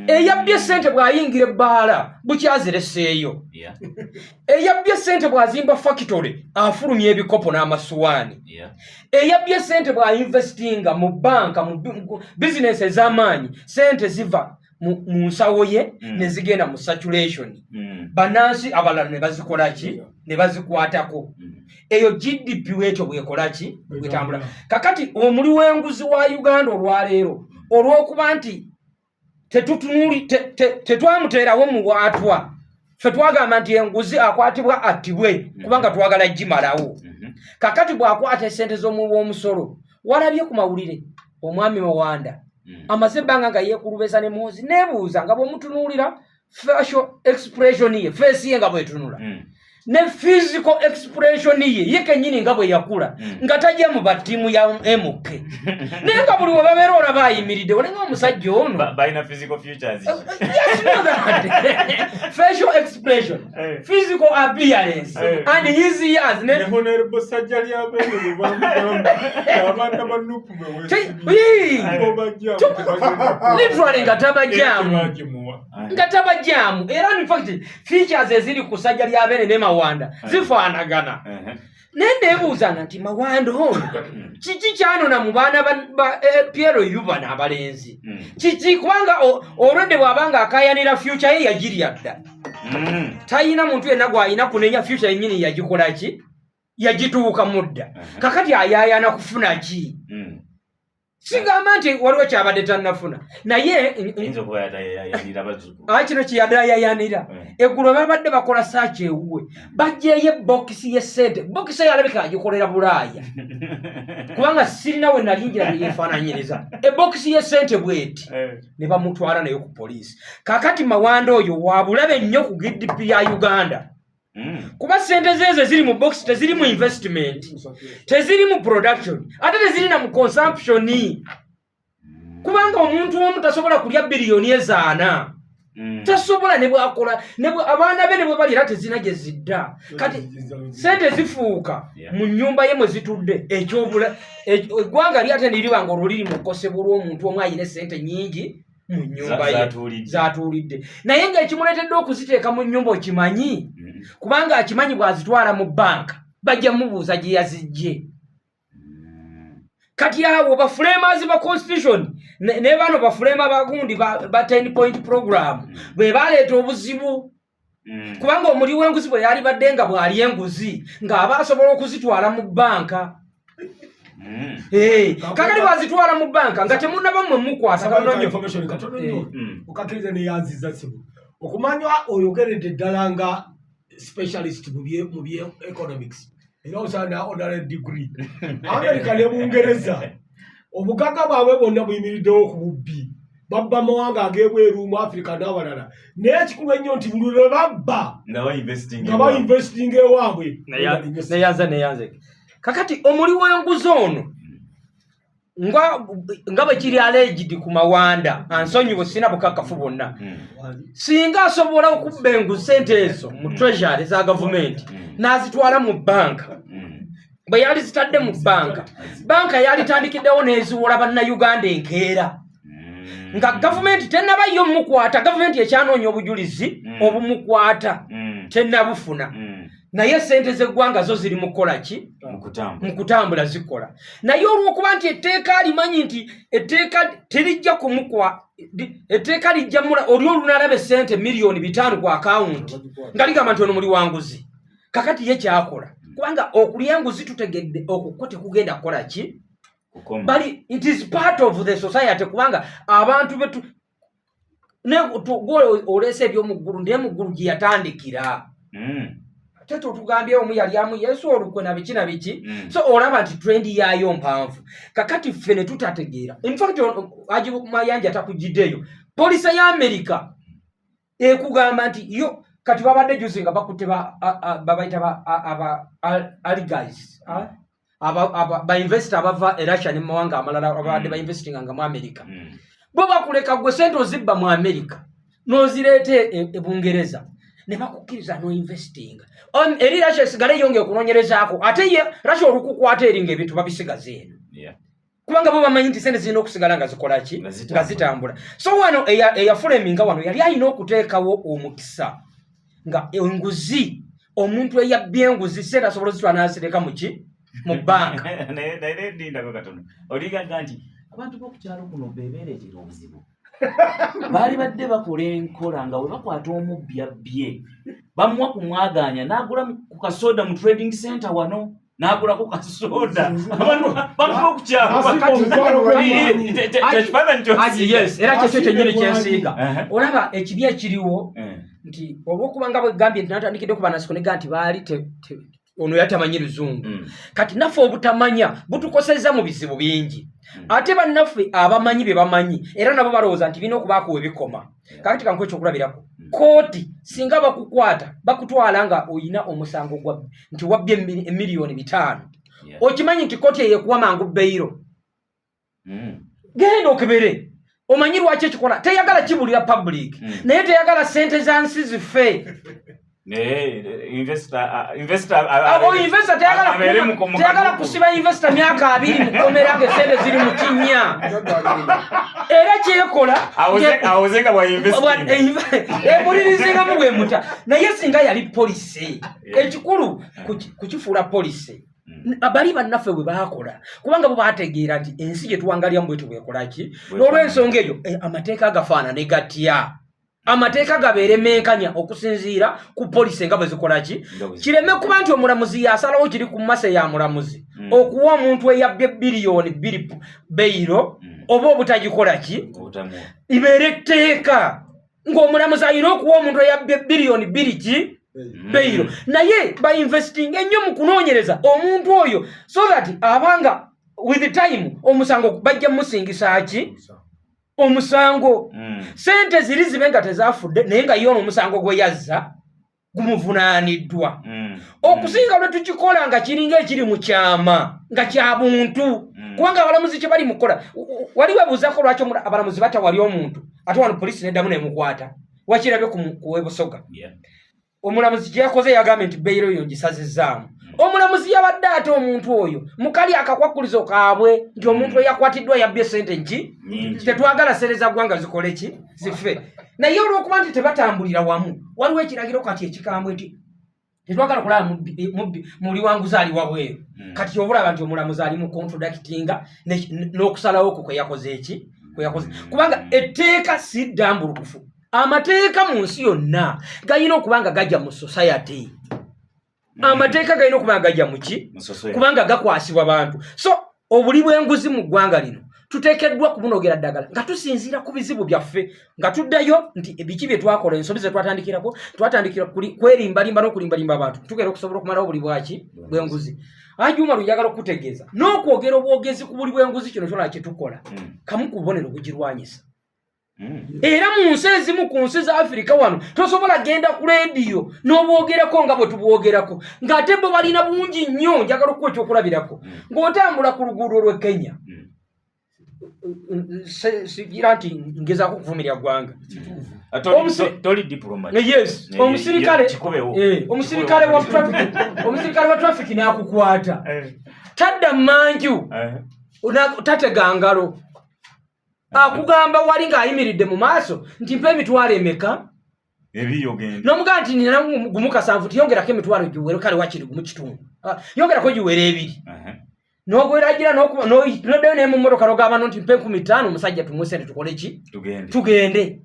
[SPEAKER 3] eyabbye ssente bw'ayingira ebbaala bukyazireseeyo eyabbye ssente bw'azimba factory afulumya ebikopo n'amasuwaani eyabbye ssente bw'ayinvestinga mu banka mu bizinesi ez'amaanyi ssente ziva mu nsawo ye ne zigenda mu saturation bannansi abalala ne bazikola ki ne bazikwatako eyo GDP wetyo bwekolaki bwetambula kakati omuli w'enguzi wa Uganda olwaleero olw'okuba nti tetwamuteerawo mu bwatwa ffe twagamba nti enguzi akwatibwa attibwe kubanga twagala gimalawo kakati bw'akwata essente z'omuw'omusolo walabye ku mawulire omwami Mawanda amaze ebbanga nga yeekulubeza ne Muhoozi neebuuza nga bw'omutunuulira facial expression ye feesi ye nga bw'etunula ne physical expression ye kennyini nga bwe yakula nga tajja mu battiimu ya MK naye nga buli we babeera olaba ayimiridde olenga omusajja ono
[SPEAKER 2] balina physical futures
[SPEAKER 3] facial expression physical appearance and his years
[SPEAKER 4] ne honorable sajja lyabene bwe bamugamba abaana bannupu
[SPEAKER 3] literally nga tabajjaamu era in fact features eziri ku sajja lyabene ne Mawanda zifaanagana naye neebuuzanga nti Mawanda ono kiki kyanona mu baana ba Piero Yuba n'abalenzi kiki kubanga olwedde bw'abanga akayanira future ye yagirya dda tayina muntu yenna gw'ayina kunenya future yennyini yagikola ki yagituuka mudda kakati ayaayana kufuna ki sigamba nti waliwo kyabadde tannafuna naye kino kiyadayayanira eggulo babadde bakola saaki ewuwe bajjeeyo ebokisi y'essente bokisi yalabika agikolera Bulaaya kubanga sirina we nalingira neyeefaananyiriza ebokisi y'essente bweti ne bamutwala nayo ku poliisi kakati Mawanda oyo wabulabe nnyo ku GDP ya Uganda kuba ssente zezo ziri mu box teziri mu investment teziri mu production ate teziri na mu consumption kubanga omuntu omu tasobola kulya biliyoni ezaana tasobola ne bwakola abaana be ne bwe balira tezina gye zidda kati ssente zifuuka mu nnyumba ye mwe zitudde ekyobula eggwanga lyate niribanga olwo liri mu kkosebwa olw'omuntu omu ayina ssente nnyingi mu nnyumba ye zaatuulidde naye ng'ekimuleetedde okuziteeka mu nnyumba okimanyi kubanga akimanyi bw'azitwala mu banka bajja mubuuza gye yazijje kati awo bafulemazi ba constitution ne bano bafulema bagundi ba 10 point program bwe baleeta obuzibu kubanga omuli w'enguzi bwe yali badde nga bw'ali enguzi ng'aba asobola okuzitwala mu banka kakati bwazitwala mu banka nga temunaba mmwe mukwasa
[SPEAKER 5] okakkiriza neyanziza sibu okumanya oyogeredde ddala nga specialist mu bye economics era osaana honorary degree Amerika ne Bungereza obugagga bwabwe bwonna buyimiriddewo ku bubbi babba mawanga ag'ebweru mu Africa n'abalala naye ekikulu ennyo nti buli lwe babba nga bainvestinga ewaabwe
[SPEAKER 3] neyanze kakati omuli w'enguzi ono nga bwe kiri alleged ku Mawanda ansonyiwe sina bukakafu bwonna singa asobola okubba enguzi ssente ezo mu treasury za gavumenti n'azitwala mu banka bwe yali zitadde mu banka yalitandikiddewo n'eziwola bannayuganda enkeera nga gavumenti tennabayo mukwata gavumenti ekyanoonya obujulizi obumukwata tennabufuna naye ssente z'eggwanga zo ziri mu kukola ki mu kutambula zikola naye olw'okuba nti etteeka alimanyi nti etteeka terijja kumukwa etteeka lijja oli olunalaba essente miliyoni 5 ku akawunti nga ligamba nti ono muli wanguzi kakati ye kyakola kubanga okulya enguzi tutegedde okukko tekugenda kukola ki bali it is part of the society kubanga abantu ne gwe olese ebyomuggulu ndiye muggulu gye yatandikira teto tugambye omu yali amu Yesu olukwe na biki na biki so olaba nti trend yayo mpanvu kakati ffe ne tutategeera in fact aji mayanja takujiddeyo polisi ya America ekugamba nti yo kati babadde juzi nga bakutte babayita guys ba investor abava Russia ne mawanga amalala babadde ba investing nga mu America bo bakuleka gwe sente ozibba mu America nozireete e Bungereza ne bakukkiriza no investing eri Russia sigale yonge okunonyerezaako ate ye Russia olukukwata eringa ebintu babisigaze eno kubanga bo bamanyi nti sente zirina okusigala nga zikola ki nga zitambula so wano eyafuleminga wano yali alina okuteekawo omukisa nga enguzi omuntu eyabbye enguzi sente asobola zitwala n'aziteeka mu ki mu banka
[SPEAKER 2] naye ndindako katono oligagga nti abantu b'okukyalo kuno bebeereetera obuzibu baali badde bakola enkola nga we bakwata omubbi abbye bamuwa ku mwaganya n'agula ku kasoda mu trading center wano n'agulako kasoda abantu b'okukyalo
[SPEAKER 3] era kyekyo kyennyini kyensiiga olaba ekibi ekiriwo nti olwokuba nga bwegambye nti natandikidde kuba nasiko nega nti baali ono yatamanyi luzungu kati naffe obutamanya butukoseza mu bizibu bingi ate bannaffe abamanyi bye bamanyi era nabo balowooza nti birina okubaako we bikoma kakati kankuwa ekyokulabirako kooti singa bakukwata bakutwala nga oyina omusango nti wabbye emiliyoni 5 okimanyi nti kooti eyekuwa mangu beyiro genda okebere omanyi lwaki ekikola teyagala kibulira public naye teyagala sente za nsi zife
[SPEAKER 2] investor
[SPEAKER 3] teyagala kusiba investor myaka 2 mukomera nga sente ziri mu kinnya era kyekola
[SPEAKER 2] awozenga bwa
[SPEAKER 3] ebulirizinga mu bwe muta naye singa yali polisi ekikulu kukifuula polisi bali bannaffe bwe baakola kubanga bo baategeera nti ensi gye tuwangalyamu bwe tubwekolaki n'olw'ensonga eyo amateeka agafaanane gatya amateeka gabeere menkanya okusinziira ku polisi nga bwe zikolaki kireme kuba nti omulamuzi yasalawo kiri ku mmase ya mulamuzi okuwa omuntu eyabbye biliyoni 2 beyiro oba obutagikolaki ibeere etteeka ng'omulamuzi alina okuwa omuntu eyabbye biliyoni 2 ki beyiro naye bainvesting ennyo mu kunoonyereza omuntu oyo so that abanga with the time omusango bajja musingisa ki omusango sente ziri zibe nga tezafudde naye nga yo omusango gwe yazza gumuvunaaniddwa okusinga lwe tukikola nga kiringa ekiri mu kyama nga kya buntu kubanga abalamuzi kye bali mukola wali webuuzako lwaki abalamuzi batawali omuntu ate wano polisi neddamu nemukwata wakirabye ku webusoga omulamuzi kye yakoze yagambye nti beyiro yo ngisazizzaamu omulamuzi yabadde ate omuntu oyo mukali akakwakulizo kaabwe nti omuntu eyakwatiddwa yabbye sente nki tetwagala sente za ggwanga zikole ki zife naye olw'okuba nti tebatambulira wamu waliwo ekiragiro kati ekikambwe nti tetwagala kulaba muli wanguzi ali wabweru kati obulaba nti omulamuzi ali mu contradictinga n'okusalawo okwo kwe yakoze eki kubanga etteeka si ddambulukufu amateeka mu nsi yonna galina okuba nga gajja mu society amateeka galina okuba nga gajja muki kubanga gakwasibwa bantu so obuli bw'enguzi mu ggwanga lino tuteekeddwa kubunogera ddagala nga tusinziira ku bizibu byaffe nga tuddayo nti ebiki bye twakola ensobi ze twatandikira kwerimbalimba n'okulimbalimba abantu tugera okusobola okumalawo buli bwaki bw'enguzi Ajuma lujagala okutegeeza n'okwogera obwogezi ku buli bw'enguzi kino kyona kye tukola kamu ku bubonero bugirwanyisa era mu nsi ezimu ku nsi za Afirika wano tosobola genda ku leediyo n'obwogerako nga bwe tubwogerako ng'ate bo balina bungi nnyo njagala okuwa ekyokulabirako ng'otambula ku luguudo lw'e Kenya sigira nti ngezaako okuvumirya ggwanga omusirikale wa traffic n'akukwata tadda manju tatega ngalo akugamba wali ng'ayimiridde mu maaso nti mpa emitwalo emeka n'omugamba nti nina gumu kasanvu tiyongerako emitwalo giwere kale wakiri gumu kitundu yongerako giwere 2 n'ogweragira n'oddayo naye mu mmotoka n'ogamba nti mpa 15 omusajja tumuwe sente tukole ki tugende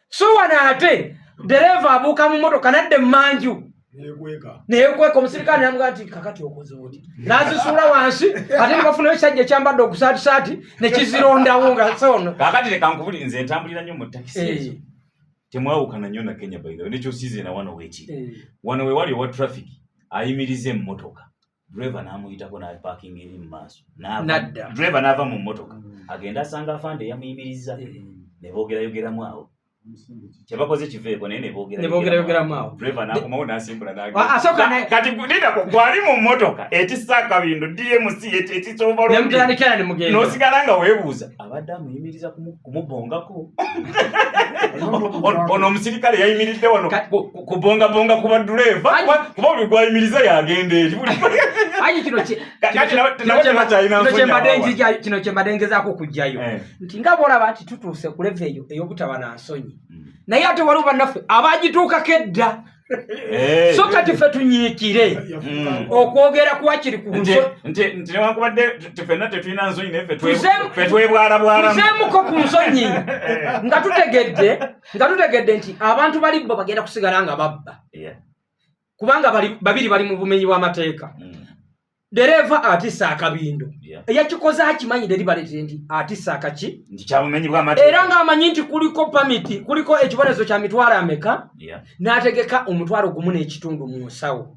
[SPEAKER 3] so wano ate dereeva abuuka mu mmotoka nadde mmanju neyekweka omusirikale namugamba nti kakati okoze oti nazisuula wansi ate nebafuna ekisajja ekyambadde okusaatisaati nekizirondawo nga sono
[SPEAKER 2] kakati lekankubuli nze ntambulira nnyo mu takisi temwawukana nnyo na Kenya by the way nekyo sizena wano weekiri wano we wali owa traffic ayimiriza emmotoka driver n'amuyitako n'aparking eri mu maaso driver n'ava mu mmotoka agenda asanga afande yamuyimiriza ne boogerayogeramu awo kyebakoze kiveeko naye ne
[SPEAKER 3] boogerayogeramu awo
[SPEAKER 2] driver n'akomawo n'asimbula kati nina gwali mu mmotoka etissa akabindo DMC etissa overload n'osigala nga weebuuza abadde amuyimiriza kumubongako ono omusirikale yayimiridde wano kubongabonga ku badureva kuba buli gwayimiriza yagenda eri
[SPEAKER 3] kino kyembadde ngezaako okugjayo nti nga bolaba nti tutuuse ku leve eyo ey'obutaba na nsonyi naye ate waliwo bannaffe abagituukako edda so kati ffe tunyiikire okwogera kuba kiri ku
[SPEAKER 2] nti newankubadde ffenna tetulina nsonyi naye ffe twebwalabwalamu
[SPEAKER 3] tuzeemuko ku nsonyi nga tutegedde nti abantu bali bo bagenda kusigala nga babba kubanga babiri bali mu bumenyi bw'amateeka dereva atissa akabindo eyakikoze akimanyire libaletere nti atissa akaki era ng'amanyi nti kuliko pamiti kuliko ekibonezo kya mitwalo ameka n'ategeka omutwalo gumu n'ekitundu mu nsawo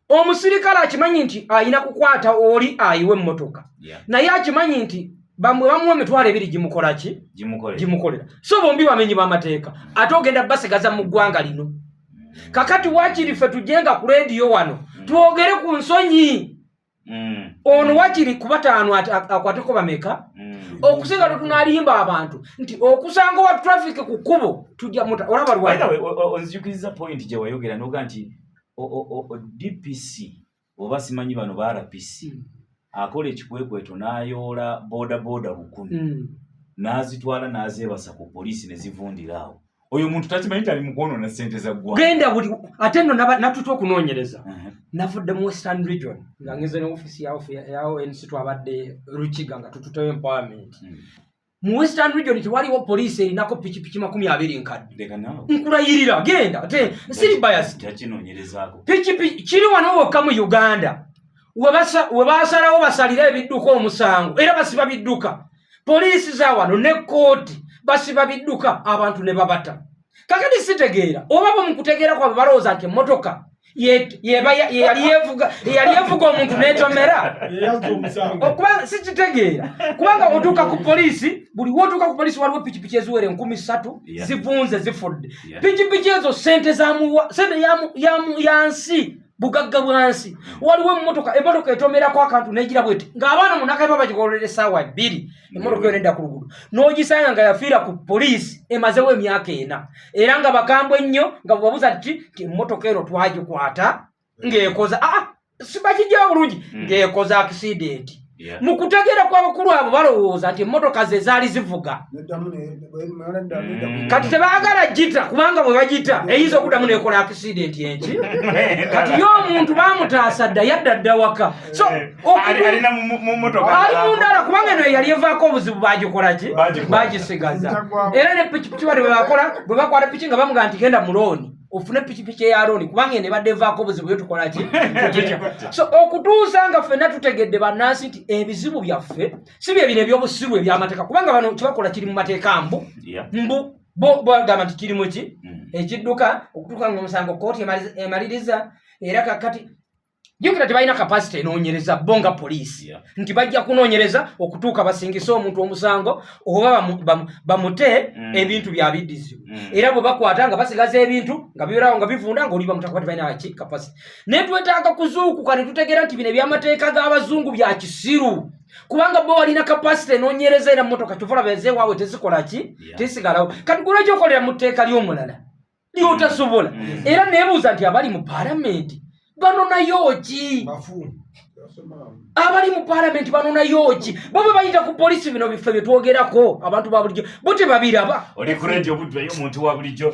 [SPEAKER 3] omusirikale akimanyi nti ayina kukwata oli ayiwe emmotoka naye akimanyi nti bamwe bamuwa emitwalo ebiri gimukolera so bombi bamenyi b'amateeka ate ogenda basigaza mu ggwanga lino kakati wakiri ffe tujenga ku rediyo wano twogere ku nsonyi ono wakiri ku bataano akwateko bameka okusigala tunalimba abantu nti okusanga wa traffic ku kkubo tujja muta olaba lwayi
[SPEAKER 2] onzijukiriza point gye wayogera noga nti DPC oba simanyi bano ba RPC akola ekikwekweto n'ayoola boda 100 n'azitwala n'azeebasa ku poliisi ne zivundirawo oyo muntu takimanyi nti ali mu kwonoona ssente za ggwanga
[SPEAKER 3] genda buli ate nno natuta okunoonyereza navudde mu Western Region nga ngeze ne ofisi ya ONC twabadde Rukiga nga tututeyo empowerment mu Western Region tewaliwo poliisi erinako pikipiki 20 nkadde nkulayirira genda ate siri bias
[SPEAKER 2] takinoonyerezaako
[SPEAKER 3] pikipiki kiri wano wokka mu Uganda we basalawo basalira ebidduka omusango era basiba bidduka poliisi za wano ne kooti basiba bidduka abantu ne babata kakati sitegeera oba bomukutegeera kwabwe balowooza nti emmotoka yali yevuga omuntu n'etomera okuba sikitegeera kubanga otuuka ku poliisi buli wotuuka ku poliisi waliwo pikipiki eziwere 3,000 zivunze zifudde pikipiki ezo sente yansi bugagga bwansi waliwo emmotoka etomerako akantu negira bweti ng'abaana munakaeba bagigololera essaawa 2 emmotoka yo nedda ku luguudo n'ogisanga nga yafiira ku poliisi emazewo emyaka 4 era nga bakambwe ennyo nga bwebabuuza nti emmotoka eno twagikwata ng'ekoza sibakijjawo bulungi ng'ekoza akisidenti mu kutegeera kw'abakulu abo balowooza nti emmotoka ze zaali zivuga kati tebaagala gita kubanga bwe bagita eyinza okuddamu n'ekola akisidenti enki kati yo omuntu baamutaasa dda yadda dda waka so ali mu ndala kubanga eno yali evaako obuzibu bagikola ki bagisigaza era ne pikipiki bali bwe bakwata piki nga bamugaa nti genda mu looni ofune pikipiki eya looni kubanga eno ebadde evaako obuzibu yo tukola ki so okutuusa nga ffenna tutegedde bannansi nti ebizibu byaffe si bye bino ebyobusiru eby'amateeka kubanga bano kibakola kiri mu mateeka mbu bagamba nti kirimu ki ekidduka okutuuka ng'omusango kooti emaliriza era kakati jjukira tebalina kapasite enoonyereza bo nga poliisi nti bajja kunoonyereza okutuuka basingise omuntu omusango oba bamute ebintu byabiddizibu era bwe bakwata nga basigaza ebintu nga bibeerawo nga bivunda ng'oli bamutaka tebalina ki kapasite naye twetaaga kuzuukuka ne tutegeera nti bino ebyamateeka g'abazungu bya kisiru kubanga bo walina kapasite enoonyereza era mmotoka kyova olaba ezeewaawe tezikola ki tezisigalawo kati gwe lwekyokolera mu tteeka ly'omulala lyotasobola era neebuuza nti abali mu paalamenti banonayo ki abali mu paalamenti banonayo ki bo bwe bayita ku poliisi bino biffe bye twogerako abantu ba bulijjo bo tebabiraba
[SPEAKER 2] oli ku redio obuddayo omuntu wa bulijjo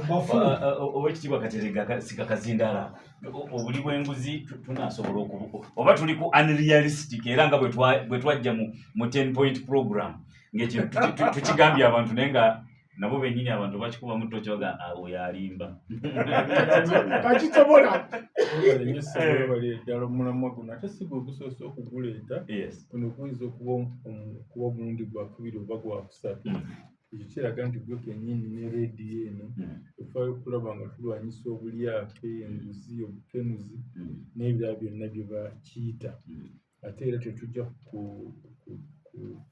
[SPEAKER 2] owekitiibwa Kateregga Sikakazindaala obuli bw'enguzi tunaasobola oba tuli ku unrealistic era nga bwe twajja mu 10 point program ng'ekyo tukigambye abantu naye nga nabo bennyini abantu bakikuba mu tochoga oyo alimba
[SPEAKER 5] kakitobola
[SPEAKER 4] bali eddala omulamwa guno ate si gwe gusoose okuguleeta kuno guyinza okuba omulundi gwakubiri oba gwakusatu ekyo kiraga nti gwe kennyini ne leediyo eno tufaayo okulaba nga tulwanyisa obulyake enguzi obukenuzi n'ebirala byonna bye bakiyita ate era tetujja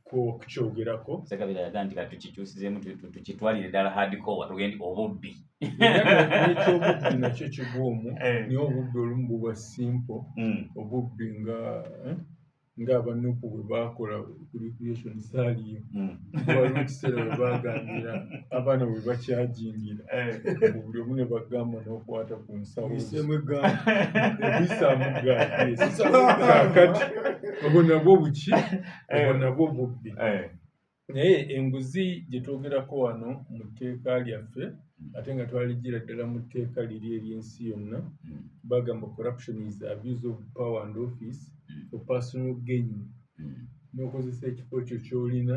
[SPEAKER 4] kukyogerako
[SPEAKER 2] sekabiraga nti katukikyusizeemu tukitwalire ddala hardcore tugende obubbi
[SPEAKER 4] n'ekyobubbi nakyo kigwomu naye obubbi olumu buba simple obubbi ng'abanuku bwe baakola ku recreation saaliyo waliwo ekiseera bwe baagambira abaana bwe bakyajingira buli omu ne bagamba n'okwata ku nsawo ebisaamu gaakati obwo nabwo buki obwo nabwo bubbi naye enguzi gye twogerako wano mu tteeka lyaffe ate nga twaligira ddala mu tteeka liri ery'ensi yonna bagamba corruption is abuse of power and office for personal gain n'okozesa ekifo kyo ky'olina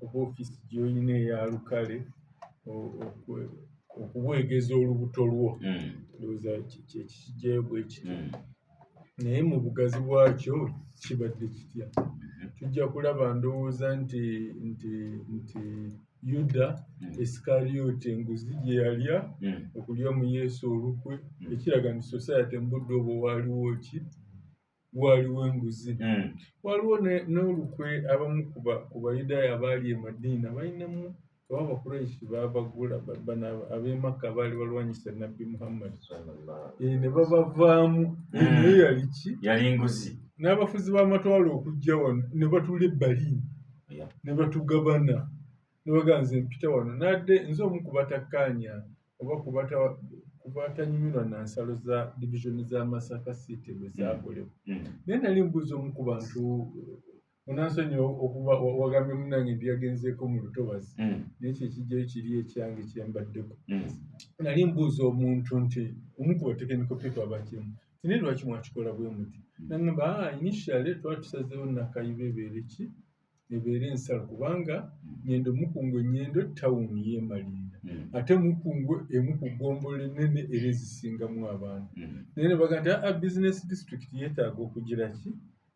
[SPEAKER 4] oba ofiisi gy'olina eyalukale okubwegeza olubuto lwo ndowooza kyekijjayo bwe kityo naye mu bugazi bwakyo kibadde kitya tujja kulaba ndowooza nti yuda Isikaliyooti enguzi gye yalya okulya mu Yesu olukwe ekiraga nti society mu budde obwo waaliwo enguzi waliwo n'olukwe abamu ku bayudaaya abaali e Madiina balinamu oba abakuraishi baabagula ab'e Makka baali balwanyisa nabbi Muhammad ne babavaamu naye yali ki
[SPEAKER 2] yali nguzi
[SPEAKER 4] n'abafuzi b'amatwalo okujja wano ne batuula ebbaliini ne batugabana ne baganze mpita wano nadde nze omu kubatakkaanya oba kubatanyumirwa na nsalo za divisioni za Masaka City bwe zaakolebwa naye nali mbuuza omu ku bantu munansonyiwa okuba wagambye munnange nti yagenzeeko mu lutobazi naye kyo ekijjayo kiri ekyange kyembaddeko nali mbuuza omuntu nti omu ku batekenical people abakimu tinaye lwaki mwakikola bwe muti nagamba initially twali tusazeewo nakayiba ebeere ensalo kubanga Nyendo Mukungwe Nyendo tawuni yeemalirira ate Mukungwe emu ku ggombolo ennene era ezisingamu abantu naye ne bagamba nti business district yeetaaga okugira ki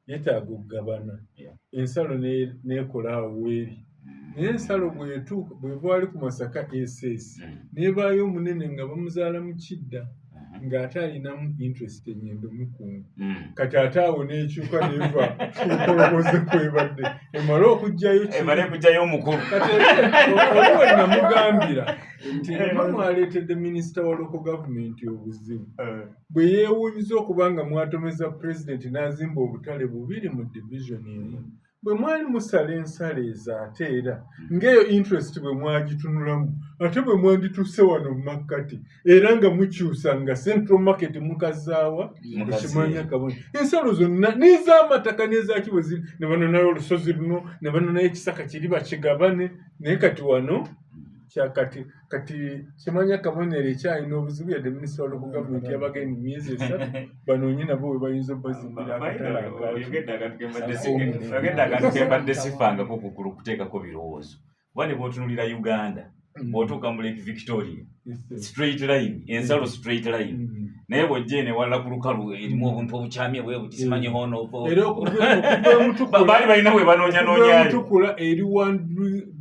[SPEAKER 4] yeetaaga okugabana ensalo neekola awo weeri naye ensalo bw'evaali ku Masaka SS neebaayo omunene nga bamuzaala mu Kidda ng'ate alinamu interest Nyendo Mukungwe kati ate awo n'ekyuka neva okukoloboze kwebadde emale okugjayo
[SPEAKER 2] omukulu
[SPEAKER 4] kati oliwo namugambira nti eba mwaleetedde minisita wa local government obuzibu bwe yeewuunyiza okubanga mwatomeza pulezidenti n'azimba obutale 2 mu division emu bwe mwali musala ensalo ezo ate era ng'eyo interest bwe mwagitunulamu ate bwe mwandituuse wano mu makkati era nga mukyusa nga central market mukazaawa ekimanya kabona ensalo zonna n'ez'amataka n'ezaki bwe ziri ne banonayo olusozi luno ne banonayo ekisaka kiri bakigabane naye kati wano kati kimanya kabonero ekyalina obuzibu yadde minisita wa local government yabaga mu myezi 3 banoonye nabo we bayinza obazimbira akatala
[SPEAKER 2] akantu kembadde sifangako kuteekako birowoozo kuba ne bw'otunulira Uganda bw'otuuka mu Lake Victoria straight line ensalo straight line naye bw'ojja eno ewalala ku lukalu erimu obuntu obukyamye bwe butisimanyi hono baali balina bwe banoonyanoonya
[SPEAKER 4] Mutukula eri 1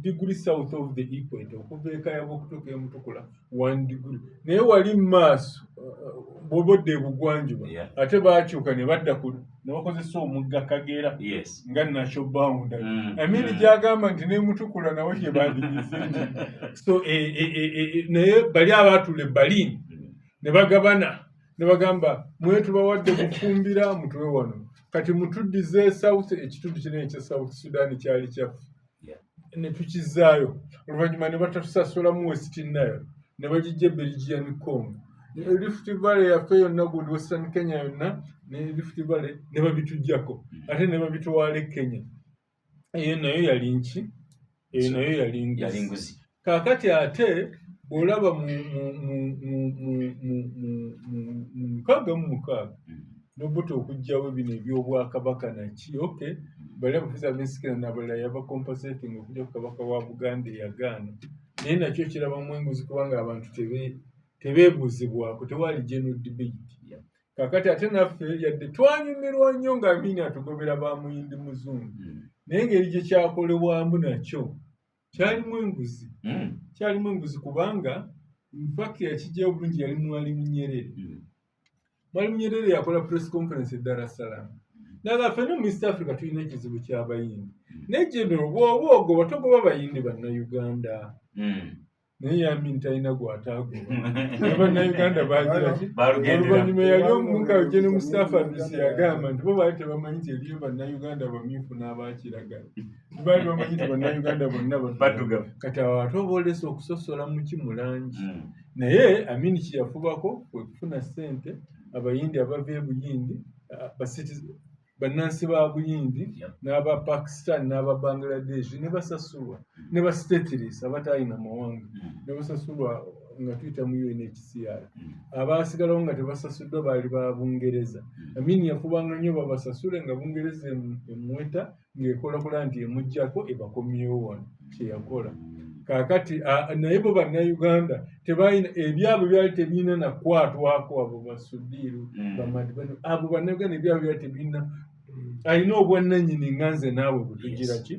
[SPEAKER 4] degree south of the equator okuva ekayaba okutuuka emutukula 1 degree naye wali mu maaso bw'obodde ebugwanjuba ate baakyuka ne badda ne bakozesa omugga Kagera nga nasho boundary Amini gyagamba nti n'emutukula nawe gye bandigize so naye bali abaatula ebbaliini ne bagabana ne bagamba mwetubawadde kufumbira mutuwe wano kati mutuddize south ekitundu kinene ekya South Sudan kyali kyaffe ne tukizaayo oluvannyuma ne batatusasulamu West Nile ne bagijja Belgian Congo Rift Valley yaffe yonna gundi Western Kenya yonna ne Rift Valley ne babitujjako ate ne babitwala Kenya eyo nayo yali nki eyo nayo yali nguzi kaakati ate bw'olaba mu 66 n'obuto okugjawo bino ebyobwakabaka naki bali abafuzi ab'ensikirano abalala yabakompensating okujja ku kabaka wa Buganda eyagaana naye nakyo kirabamu enguzi kubanga abantu tebeebuuzibwako, tewali general debate. Kakati ate naffe yadde twanyumirwa nnyo nga Amini atugobera ba Muyindi Muzungu, naye engeri gye kyakolebwamu nakyo kyalimu enguzi. Kyalimu enguzi kubanga mpaka yakijjayo bulungi yali Mwalimu Nyerere. Mwalimu Nyerere yakola press conference e Dar es Salaam. Naga ffenna mu East Africa tulina ekizibu ky'Abayindi. Naye general bw'oba ogoba togoba Bayindi Bannayuganda. Naye Amini talina gw'ataagoba. Bannayuganda baagira ki? Oluvannyuma yali omumukka General Mustafa Addusi yagamba nti bo baali tebamanyi nti eriyo Bannayuganda bamyufu n'abakiragala. Baali bamanyi nti Bannayuganda bonna baddugavu. Kati awo ate oba oleese okusosola mu ki mu langi. Naye Amini kye yafubako kwe kufuna ssente Abayindi abava e Buyindi, bannansi ba Buyindi n'aba Pakistan n'aba Bangladesh ne basasulwa, ne ba stateless abataalina mawanga ne basasulwa nga tuyita mu UNHCR. Abaasigalawo nga tebasasuddwa baali ba Bungereza. Amini yafubanga nnyo babasasule nga Bungereza emuweta ng'ekolakola nti emuggyako ebakomyewo wano kye yakola. Kaakati naye bo Bannayuganda tebalina ebyabwe byali tebiina nakwatwako abo basuddiiru bamadibano abo Bannayuganda ebyabwe byali tebiina alina obwannannyini nga nze naawe bwetugira ki.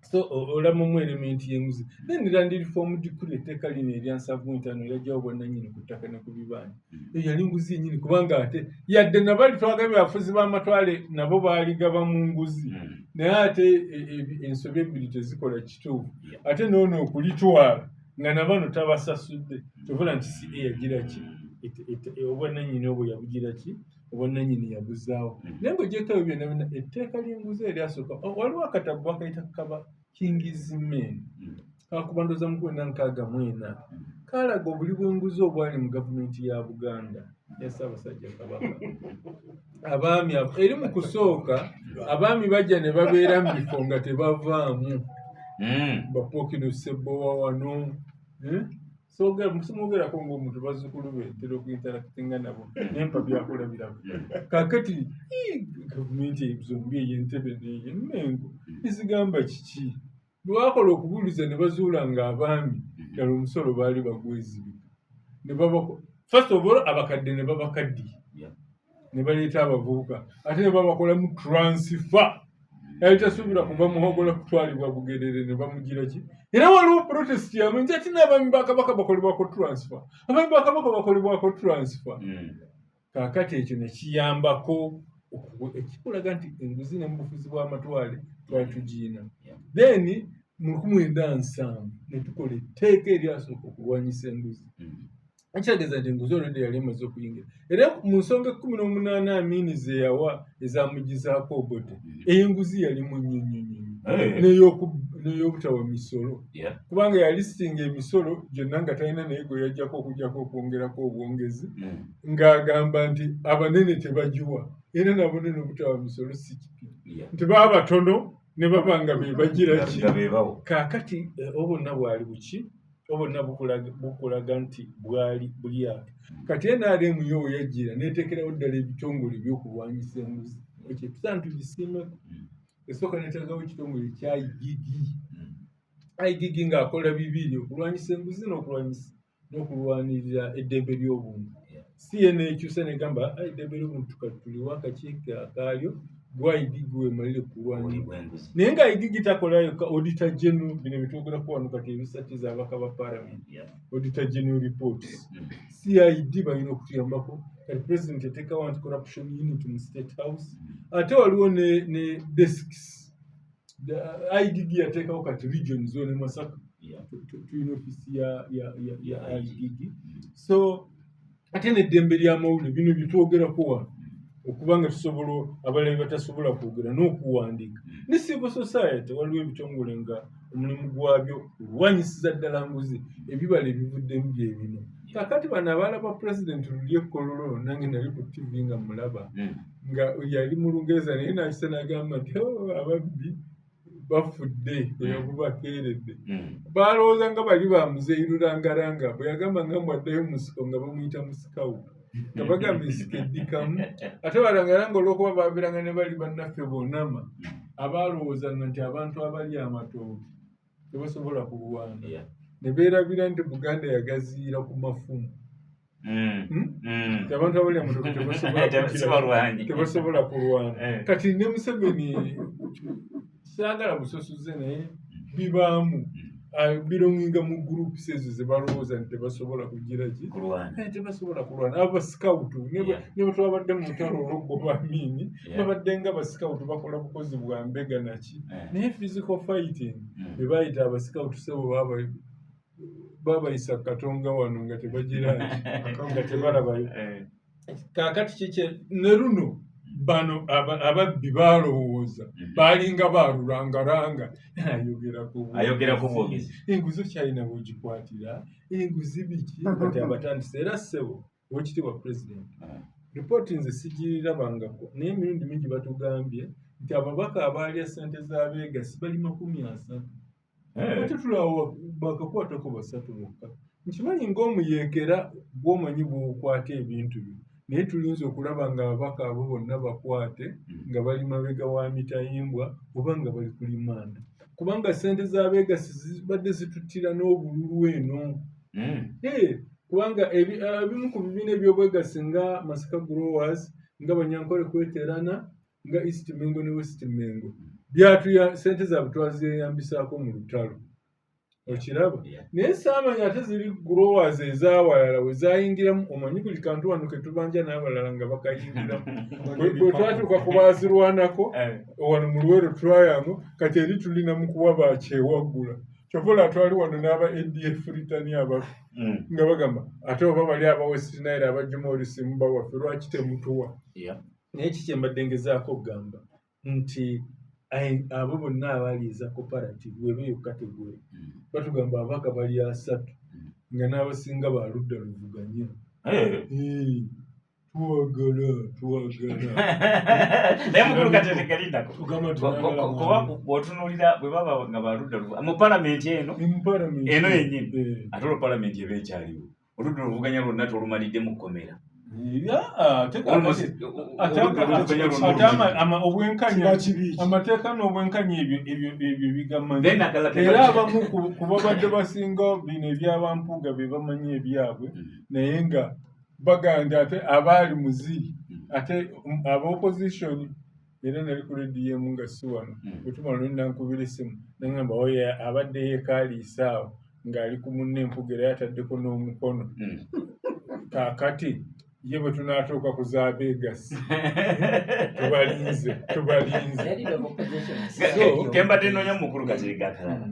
[SPEAKER 4] So olamumu elementi y'enguzi. Nenera reform decree etteeka lino erya 7.5 eryaggyawo obwannannyini ku ttaka ne ku bibanja. Eyo yali nguzi yennyini kubanga ate yadde nabali twagabye abafuzi b'amatwale nabo baaligaba mu nguzi. Naye ate ensobi ebbiri tezikola kituufu. Ate noono okulitwala nga nabano tabasasudde tobula nti si yagira ki obwannannyini obwo yabugira ki obwannannyini yabuzaawo. Naye ng'ogyeko ebyo byonna byonna etteeka ly'enguzi eryasooka waliwo akatabo bakayita kaba Kingsman kakuba ndooza mu 1964 kaalaga obuli bw'enguzi obwali mu gavumenti ya Buganda ya Ssaabasajja Kabaka. Abaami eri mu kusooka abaami bajja ne babeera mu bifo nga tebavaamu. Bapookino Ssebbowa wano simwogerako ng'omuntu bazzukulu be ntera okuinterakitinga nabo nempa byakulabirako. Kaakati gavumenti zombi ey'Entebbe n'ey'Emmengo ezigamba kiki? Lwakola okubuuliza ne bazuula ng'abaami ddala omusolo baali bagwezibika. First of all abakadde ne babakaddiya ne baleeta abavubuka ate ne babakolamu transfer. Yali tasuubira kuva muhogola kutwalibwa Bugerere ne bamugira ki. Era waliwo protest yamu nti ati n'abaami ba Kabaka bakolebwako transfer. Abaami ba Kabaka bakolebwako transfer. Kaakati ekyo ne kiyambako ekikulaga nti enguzi ne mu bufuzi bw'amatwale twali tugiina. Then mu 1907 ne tukola etteeka eryasooka okulwanyisa enguzi. Ekitegeeza nti enguzi olwedde yali emaze okuyingira. Era mu nsonga 18 Amini ze yawa ezaamugizaako obote enguzi yalimu nnyo n'ey'obutawa misolo. Kubanga yalisinga emisolo gyonna nga talina naye gwe yajjako okujjako okwongerako obwongezi ng'agamba nti abanene tebagiwa era nabonene obutawa misolo si kipi nti baba batono ne baba nga be bagira ki. Kaakati obonna bwali buki obonna bukulaga nti buli ato. Kati NRM yo yajjira neetekerawo ddala ebitongole by'okulwanyisa enguzi. Ekyo tusaana tugisiimeko. Esooka neeteekawo ekitongole kya IGIG ng'akola bibiri okulwanyisa enguzi n'okulwanirira eddembe ly'obuntu. Si ye neekyusa negamba eddembe ly'obuntu tuliwa akakiiko akaalyo gwa IGIG weemalire kulwanirira. Naye nga IGIG takola yokka Auditor General bino bitwogerako wano kati ebisatiza abaka ba Parliament. Auditor General reports. CID balina okutuyambako. Kati President yateekawo anti-corruption unit mu State House. Ate waliwo ne desks. IGIG yateekawo kati region zone Masaka. Tulina ofisi ya IGIG. So ate n'eddembe ly'amawulire bino bitwogerako wano. Okubanga tusobola abalabi batasobola kwogera n'okuwandiika. Ne civil society waliwo ebitongole nga omulimu gwabyo kulwanyisiza ddala nguzi ebibala ebivuddemu bye bino. Kaakati bano abalaba President Lulye Kololo nange nali ku TV nga mulaba nga yali mu Lungereza naye nakisa n'agamba nti ababbi bafudde eyabubakeeredde. Balowooza nga bali bamuzeeyirulangalanga bwe yagamba nga mwaddayo musiko nga bamuyita musikawo. Nga bagamba ensiko eddikamu ate balangalanga olw'okuba babeeranga ne bali bannaffe bonnama abalowoozanga nti abantu abali amatooke tebasobola kulwana. ne beerabira nti Buganda yagaziira ku mafumu. Abantu abali amotoka tebasobola kulwana. Kati ne Museveni saagala busosoze naye bibaamu bironginga mu groups ezo ze balowooza nti tebasobola kugira ki tebasobola kulwana. Abasikawutu ne batwabadde mu lutalo olw'oggoba Amini babadde nga abasikawutu bakola bukozi bwa mbega naki naye physical fighting bwe bayita abasikawutu sebo babayisa Katonga wano nga tebagira nga tebalabayo. Kaakati kiki ne luno bano ababbi balowooza balinga balulangalanga ayogera ku bwogezi enguzi kyalina bwogikwatira enguzi biki kati abatandise era ssebo wekitiibwa president ripooti nze sigirirabangako naye emirundi mingi batugambye nti ababaka abalya ssente za Beegasi bali 30 ate tulawo bakakwatako 3 bokka nkimanyi ng'omuyeekera gw'omanyi bw'okwata ebintu byo naye tulinza okulaba nga ababaka abo bonna bakwate nga bali mabega wa mitayimbwa oba nga bali ku limanda kubanga ssente za Beegasi zibadde zituttira n'obululu eno. Kubanga ebimu ku bibiina eby'obwegassi nga Masaka Growers nga Banyankole Kweterana nga East Mengo ne West Mengo byatuya ssente zaabwe twaziyambisaako mu lutalo okiraba naye saamanya ate ziri growers ezaawalala we zaayingiramu omanyi buli kantu wano ke tubanja n'abalala nga bakayingiramu bwe twatuuka ku baazirwanako wano mu Luweero Triangle kati eri tulina mu kuwa bakyewaggula kyovola twali wano n'aba ADF Ritani abafu nga bagamba ate oba bali aba West Nile abajjuma olisimu bawaffe lwaki temutuwa naye kiki mbadde ngezaako okugamba nti abo bonna abaliiza cooperative webeeyo kategori batugamba abaka bali 3 nga n'abasinga baludda luvuganya
[SPEAKER 2] naye mukulu katetekalindako kuba bw'otunuulira bwe baba nga baludda mu palamenti eno yennyini ate olwo palamenti eba ekyaliwo oludda oluvuganya lwonna tolumalidde mu kkomera
[SPEAKER 4] amateeka n'obwenkanya ebyo bigamanyi era abamu ku babadde basinga bino ebyabampuuga be bamanyi ebyabwe naye nga baganda ate abaali muziri ate abaopposition era nali ku rediyo emu nga si wano bwetumala nnankubira essimu nagamba oyo abadde yeekaaliisaawo ng'ali ku munne empuga era yataddeko n'omukono kaakati ye bwe tunaatuuka ku za Beegasi tubalinze
[SPEAKER 2] kembadde noonya mukulu katerega akalala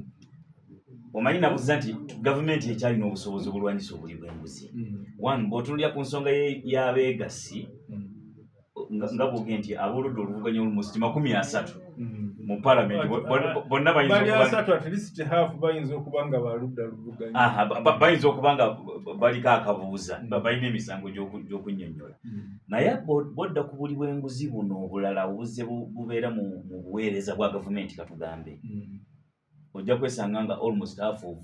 [SPEAKER 2] omanyi nabuuza nti gavumenti ekyalina obusobozi obulwanyisa obuli bw'enguzi one bw'otunulira ku nsonga ya Beegasi nga bwogee nti abooludde oluvuganya olumusi 30 mu palamenti bonna
[SPEAKER 4] bayinza okuba nga baludda luvuganya
[SPEAKER 2] bayinza okuba nga baliko akabuuza balina emisango gy'okunnyonnyola naye bwodda ku buli bw'enguzi buno obulala obuzze bubeera mu buweereza bwa gavumenti katugambe ojja kwesanga nga almost half of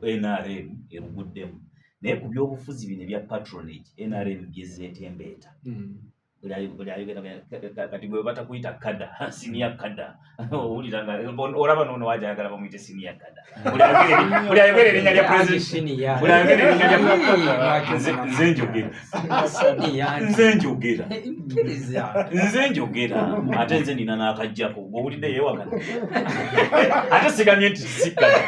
[SPEAKER 2] NRM eruguddemu naye ku byobufuzi bino ebya patronage NRM byezeetembeeta kati bwe batakuyita kada senior kada owulira nga olaba noono wajayagala bamuyite senior kada buli ayogera erinnya lya president buli ayogera erinnya lya nze njogera ate nze nina n'akajjako bw'owulidde yeewagana ate sigamye nti sikada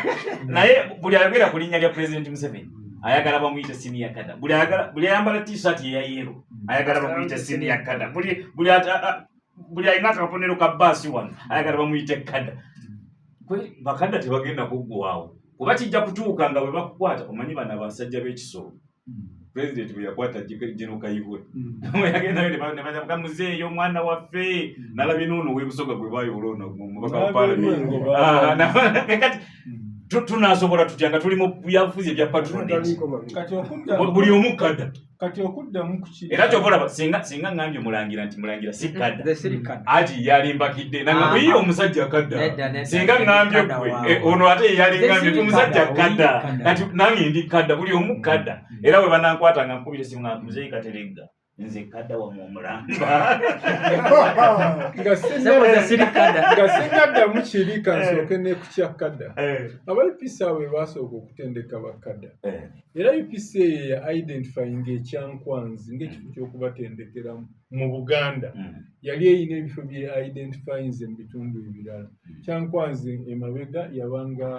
[SPEAKER 2] naye buli ayogera ku linnya lya president Museveni ayagala bamuyite senior kada buli ayambala t-shirt eya yero ayagala bamuyite senior kada buli alina akaponero ka baasi wano ayagala bamuyite kada bakada tebagenda kuggwawo kuba kijja kutuuka nga bwe bakukwata omanyi bano abasajja b'ekisolo president bwe yakwata General Kayihura yagenda ne baga muzeeyo omwana waffe nalabye n'ono w'ebusoga gwe baayolona omubaka wa palamenti tunasobola tutya nga tuli mu byabufuzi ebya patronage buli omu kada
[SPEAKER 4] kati okuddamu kuki
[SPEAKER 2] era kyovolaba singa ngambye mulangira si kada ati yalimbakidde nanga ye omusajja kada singa ngambye gwe ono ate yalingambye omusajja kada kati nange ndi kada buli omu kada era we banankwata nga nkubire simu muzeeyi Kateregga nze kadda wa Mulamba
[SPEAKER 4] nga sinadda mukirika nsooke ne kukyakadda aba UPC awe basooka okutendeka bakadda era UPC eyo ya identifying ekyankwanzi ng'ekifo ky'okubatendekera mu Buganda yali eyina ebifo bye identifyings mu bitundu ebirala kyankwanzi emabega yabanga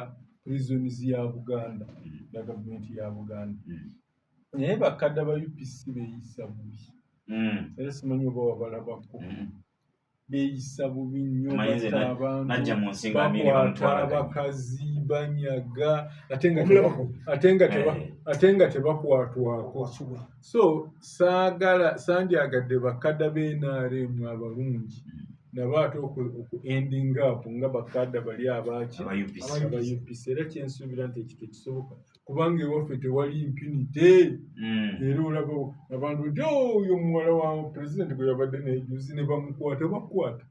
[SPEAKER 4] prisons ya Buganda na gavumenti ya Buganda naye bakadde ba UPC beeyisa bubi era simanyi oba wabalabako beeyisa bubi nnyo bakwata abakazi banyaga ate nga tebakwatwako so sandyagadde bakadde b'NRM abalungi nabo ate oku-ending up nga bakadde bali abaki aba UPC era kyensuubira nti ekyo tekisoboka kubanga ewaffe tewali impunity era olaba abantu nti oyo muwala wa pulezidenti gwe yabadde nejuzi ne bamukwata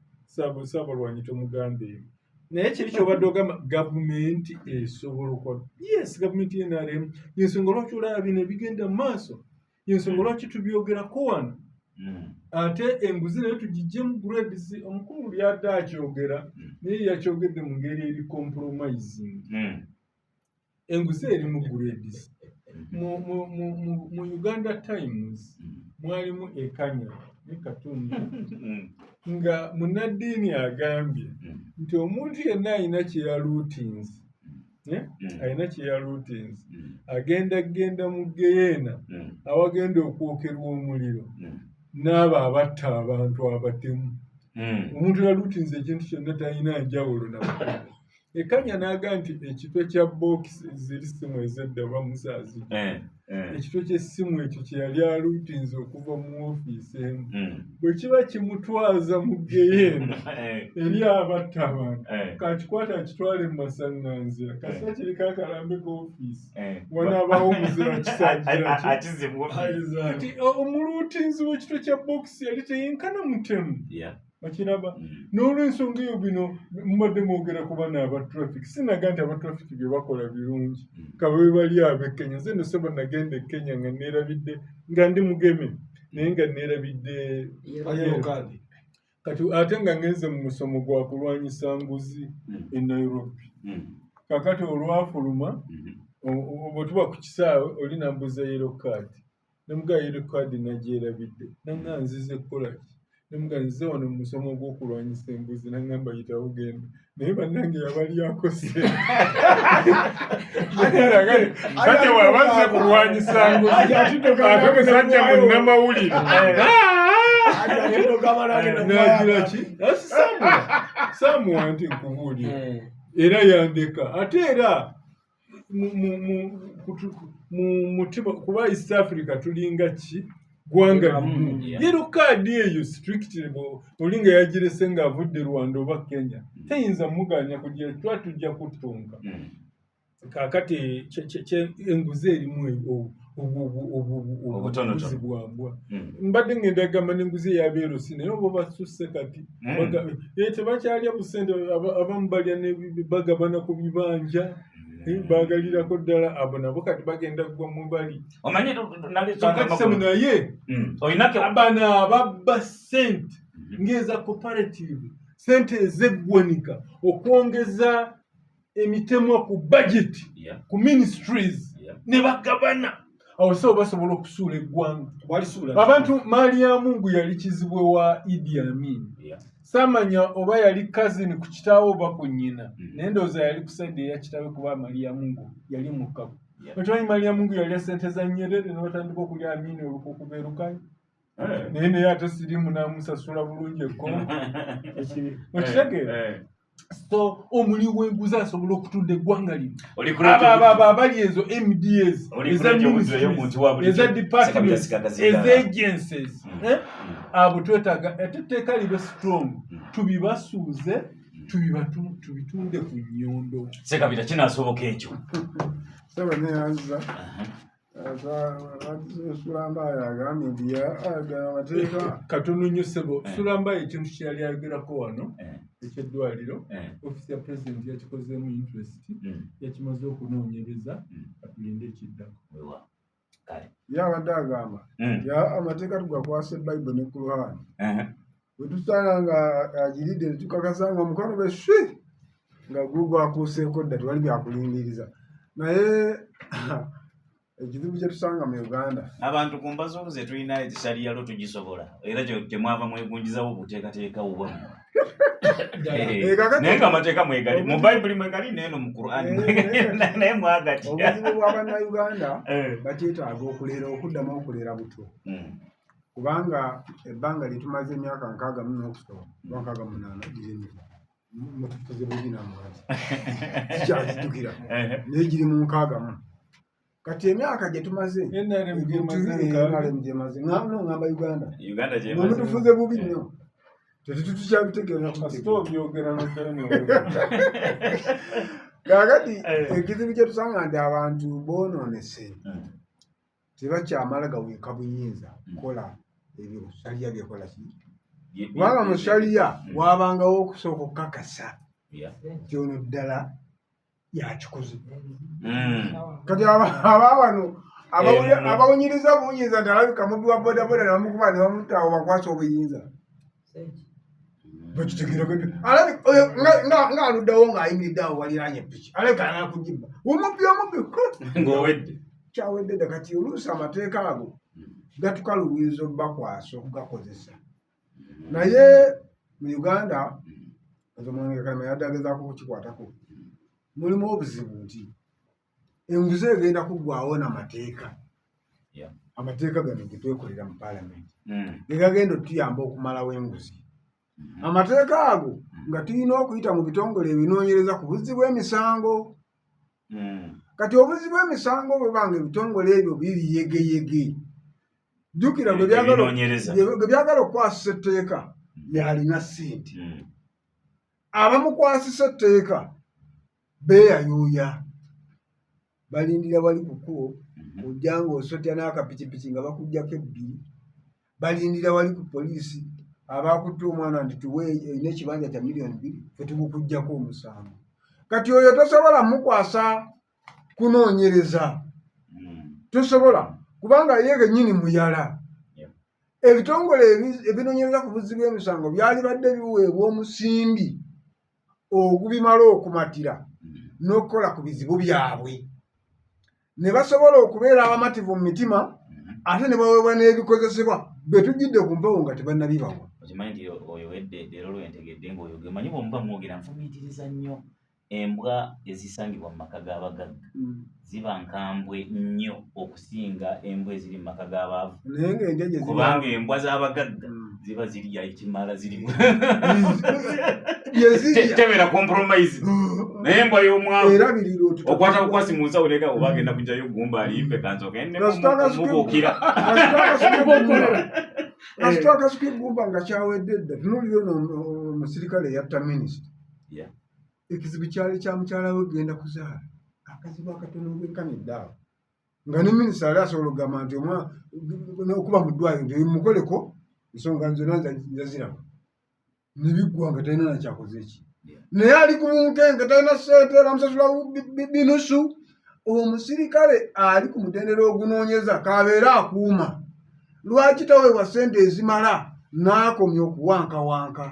[SPEAKER 4] saabalwanyi tomuganda eyo naye kiri kyobadde ogamba gavumenti esobola okukola yes gavumenti y'NRM yensonga lwaki olaba bino ebigenda mu maaso yensonga lwaki tubyogerako wano ate enguzi naye tugijjemu grades omukulu lyadde akyogera naye yakyogedde mu ngeri eri compromising enguzi eri mu grades mu Uganda Times mwalimu ekanya ne katundu nga munaddiini agambye nti omuntu yenna alina kyeyaluutins agenda mu geyeena awagenda okwokerwa omuliro n'abo abatta abantu abatemu omuntu yaluutinze ekintu kyonna talina njawulo nabakadde ekanya n'aga nti ekitwe kya bookisi ziri simu ezedda bamusaazi ekitwe ky'essimu ekyo kye yali aluutinze okuva mu ofiisi emu bwe kiba kimutwaza mu geyeena eri abatta abantu kakikwata akitwale mu masaŋŋanzira kasita kiriko akalambe ka ofiisi wanaabawo omuzira kisangira nti omuluutinzi w'ekitwe kya bookisi yali teyenkana mutemu bakiraba n'olw'ensonga eyo bino mubadde mwogera ku bana aba traffic sinaga nti aba traffic bye bakola birungi kabe bali ab'Ekenya nze no sebo nagenda e Kenya nga neerabidde nga ndi mugeme naye nga neerabidde kati ate nga ngenze mu musomo gwa kulwanyisa nguzi e Nairobi kakati olwafuluma bwe tuba ku kisaawe oli nambuza yellow card nemugaa yellow card nagyerabidde nanga nzize kukolaki nemuganyize wano mu musomo gw'okulwanyisa embuzi nangamba yitawo genda naye bannange yabalyako sente kati wabazze kulwanyisa nguzi ate musajja munnamawulire nagira ki samuwa nti nkubuulira era yandeka ate era mutima kuba East Africa tulinga ki gwanga limu yero kaadi eyo strictly olinga yagirese nga avudde Rwanda oba Kenya tayinza muganya kugira tujja kutunga kakati enguzi erimu obuzibwabwa mbadde ngenda gamba n'enguzi yabeerosi naye oba basusse kati tebakyalya busente abamu balya bagabana ku bibanja bagalirako ddala abo nabo kati bagenda kugwa mu bali kakati naye abana ababba sente ng'eza cooperative sente ezeggwanika okwongeza emitemwa ku budget ku ministries ne bagabana awo so basobola okusuula eggwanga abantu maali ya mungu yali kizibwe wa Idi Amin samanya oba yali cousin ku kitaawo oba ku nnyina naye ndowooza yali ku side eya kitaawe kuba Maria Mungu yali mukago okimanyi Maria Mungu yali sente za Nyerere ne batandika okulya Amin olukuku beerukayo naye ate sirimu n'amusasula bulungi ekkonko okitegeera so omuli w'enguzi asobola okutunda eggwanga lino abo abali ezo MDAs eza ministries eza departments eza agencies abo twetaaga etteeka libe strong tubibasuuze tubitunde ku nnyondo
[SPEAKER 2] sekabira kinaasoboka ekyo
[SPEAKER 1] saba neyanza Sulambaye agambye nti amateeka
[SPEAKER 4] katono nnyo ssebo Sulambaye ekintu kye yali ayogerako wano ekyeddwaliro ofisi ya pulezidenti yakikozeemu interest yakimaze okunoonyereza katulinde ekiddako
[SPEAKER 2] kale
[SPEAKER 1] yabadde agamba amateeka tugakwasa ebbayibuli ne Kuruhaani bwe tusanga nga agiridde tukakasa nga omukono gwe swi nga gwakuuseeko dda tewali byakulingiriza naye ekizibu kye tusanga mu Uganda
[SPEAKER 2] abantu ku mbazo ze tulina ekisaliya lo tugisobola era kyemwava mwegunjizawo buteekateekawo bwonna naye nga amateeka mwegali mu bayibuli mwegali neeno mu Qur'ani naye mwagati
[SPEAKER 1] obuzibu bw'abannayuganda bakyetaaga okuddamu okuleera buto kubanga ebbanga lye tumaze emyaka 64 oba 68 giremera mutufuze bubi namwazi kikyazijjukira naye giri mu 60 kati emyaka gye tumaze gyemaze ngamba Uganda mutufuze bubi nnyo tetutukyabitegeera kakati ekizibu kye tusanga nti abantu bonoonese tebakyamala gaweeka buyinza kukola ebyo saliya byekola ki kubanga mu saliya wabangawo okusooka okukakasa kyono ddala yakikoze kati abawano abawunyiriza buyinza nti alabika mubbi wa bodaboda nebamukuba nebamutawo bakwasa obuyinza nga aluddawo ng'ayimiridde awo waliranye epiki alabika nakugibba omubbi
[SPEAKER 2] ng'owedde
[SPEAKER 1] kyawedde dda kati oluusi amateeka ago gatukaluubiriza obbakwasa okugakozesa naye mu Uganda omwenge Kalema yadde agezaako okukikwatako mulimu obuzibu nti enguzi egenda kuggwawo n'amateeka amateeka gano getwekolera mu paalamenti gegagenda otuyamba okumalawo enguzi amateeka ago nga tulina okuyita mu bitongole ebinoonyereza ku buzzi bw'emisango kati obuzzi bw'emisango bwe banga ebitongole ebyo biriyegeyege jjukira gwe byagala okukwasisa etteeka yalina ssente abamukwasisa etteeka beeyayuuya balindira wali ku kkubo ojja ng'osotya n'akapikipiki nga bakuggyako ebbiri balindira wali ku poliisi abakutte omwana nti tuwe erina ekibanja kya $2 million fe tugukuggyako omusango kati oyo tosobola mukwasa kunoonyereza tosobola kubanga ye gennyini muyala ebitongole ebinoonyereza ku buzzi bw'emisango byali badde biweebwa omusimbi ogubimala okumatira n'okukola ku bizibu byabwe ne basobola okubeera abamativu mu mitima ate ne baweebwa n'ebikozesebwa be tujjidde ku mpewo nga tebannabibawa
[SPEAKER 2] okimanyi nti oyo wedde leero lwentegedde ng'oyo gemanyi bwomuba mwogera nfumiitiriza nnyo embwa ezisangibwa mu maka g'abagagga ziba nkambwe nnyo okusinga embwa eziri mu maka g'abaavu kubanga embwa z'abagagga ziba zirya ekimala zirimu tebera compromise naye embwa y'omwavu okwata bukwasi mu nsawo nega oba agenda kujjayo gumba alimpe kanzoke nemubuukira
[SPEAKER 1] kasita akasuka eggumba nga kyawedde dda tunuulira omusirikale yatta minisita ekizibu kyali kya mukyala we genda kuzaala akazibu akatono bwenkanidde awo nga ne minisita ali asobola okugamba nti okuba mu ddwaliro nti mukoleko ensonga zonna nzaziraba nebiggwa nga talina nakyakoze eki naye ali ku bunkenke talina ssente bamusasula binusu omusirikale ali ku mutendera ogunoonyeza kabeere akuuma lwaki taweebwa ssente ezimala n'akomya okuwankawanka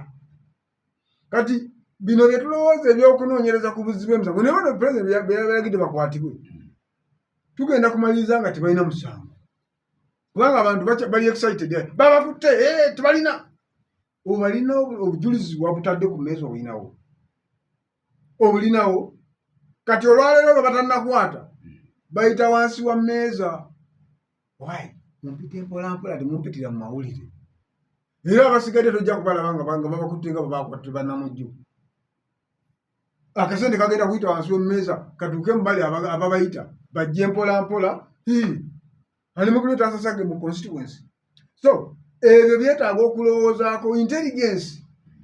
[SPEAKER 1] kati bino bye tulowooza ebyokunoonyereza ku buzzi bw'emisango naye bano pulezidenti byalagidde bakwatibwe tugenda kumaliriza nga tebalina musango kubanga abantu bali excited babakutte tebalina obalina obujulizi wabutadde ku mmeeza obulinawo kati olwaleero nga batannakwata bayita wansi wa mmeeza wayi mumpite mpolampola temumpitira mu mawulire era abasigadde tojja kubalaba nga babakutte nga babakwatte bannamujju akasente kagenda kuyita wansi w'emmeeza katuuke mubali ababayita bajje mpolampola ali mu kuleeta asasage mu constituency so ebyo byetaaga okulowoozaako intelligence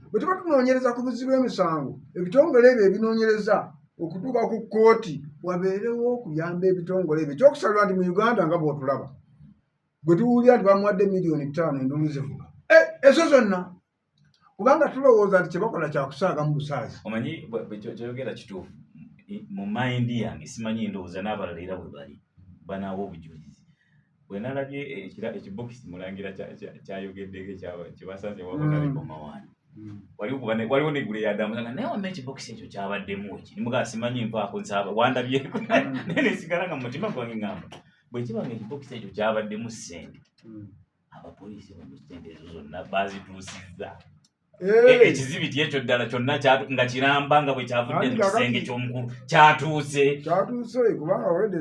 [SPEAKER 1] bwe tuba tunoonyereza ku buzzi bw'emisango ebitongole ebyo ebinoonyereza okutuuka ku kkooti wabeerewo okuyamba ebitongole ebyo ekyokusalira nti mu Uganda nga bw'otulaba gwe tuwulira nti bamuwadde $5 million endulu zivuga ezo zonna kubanga tulowooza nti kyebakola kyakusaaga mu busaazi
[SPEAKER 2] omanyi kyoyogera kituufu mu mayindi yange simanyi ndowooza n'abalala era bwe bali banaawo obujulizi bwenalabye ekibokisi mulangira kyayogeddeko kyebasanze wakonabikoma wano waliwo negule yadamusanga naye wama ekibokisi ekyo kyabaddemu eki nimugaa simanyi mpaako nsaba wandabyeko naye nesigala nga mumutima gwange ngamba bwekibanga ekibokisi ekyo kyabaddemu ssente abapoliisi mu ssente ezo zonna bazituusizza ekizibiti ekyo ddala kyonna nga kiramba nga bwe kyavudde mu kisenge ky'omukulu kyatuuse
[SPEAKER 1] kubanga wedde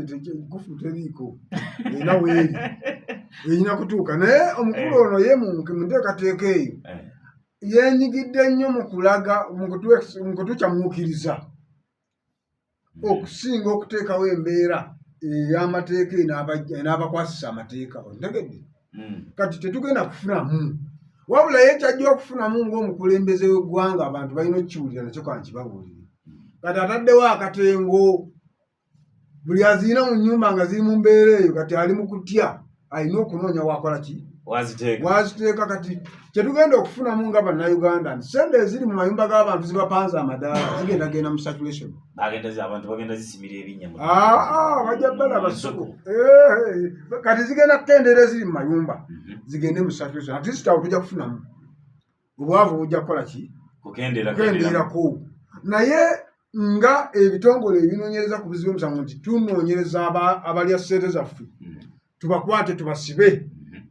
[SPEAKER 1] gufu teriiko erina weeri erina kutuuka naye omukulu ono ye mu nteekateeka eyo yenyigidde nnyo mu kulaga mu kutukyamuukiriza okusinga okuteekawo embeera ey'amateeka n'abakwasisa amateeka ontegedde kati tetugenda kufunamu wabula ye kyajja okufunamu ng'omukulembeze w'eggwanga abantu balina okukiwulira nakyo kankibabuulire kati ataddewo akatengo buli azirina mu nnyumba nga ziri mu mbeera eyo kati ali mu kutya alina okunoonya wakola ki waziteeka kati kyetugenda okufunamu nga bannayuganda nti sente eziri mu mayumba g'abantu zibapanze amadaala zigendagenda mu saturation
[SPEAKER 2] abantu bagenda zisimira ebinnya
[SPEAKER 1] bajja bbala basuku kati zigenda kukendeera eziri mu mayumba zigende mu saturation atisita awo tujja kufunamu obwavu bujja kukola ki kukendeerako naye nga ebitongole ebinoonyereza ku bizibu omusango nti tunoonyereza abalya ssente zaffe tubakwate tubasibe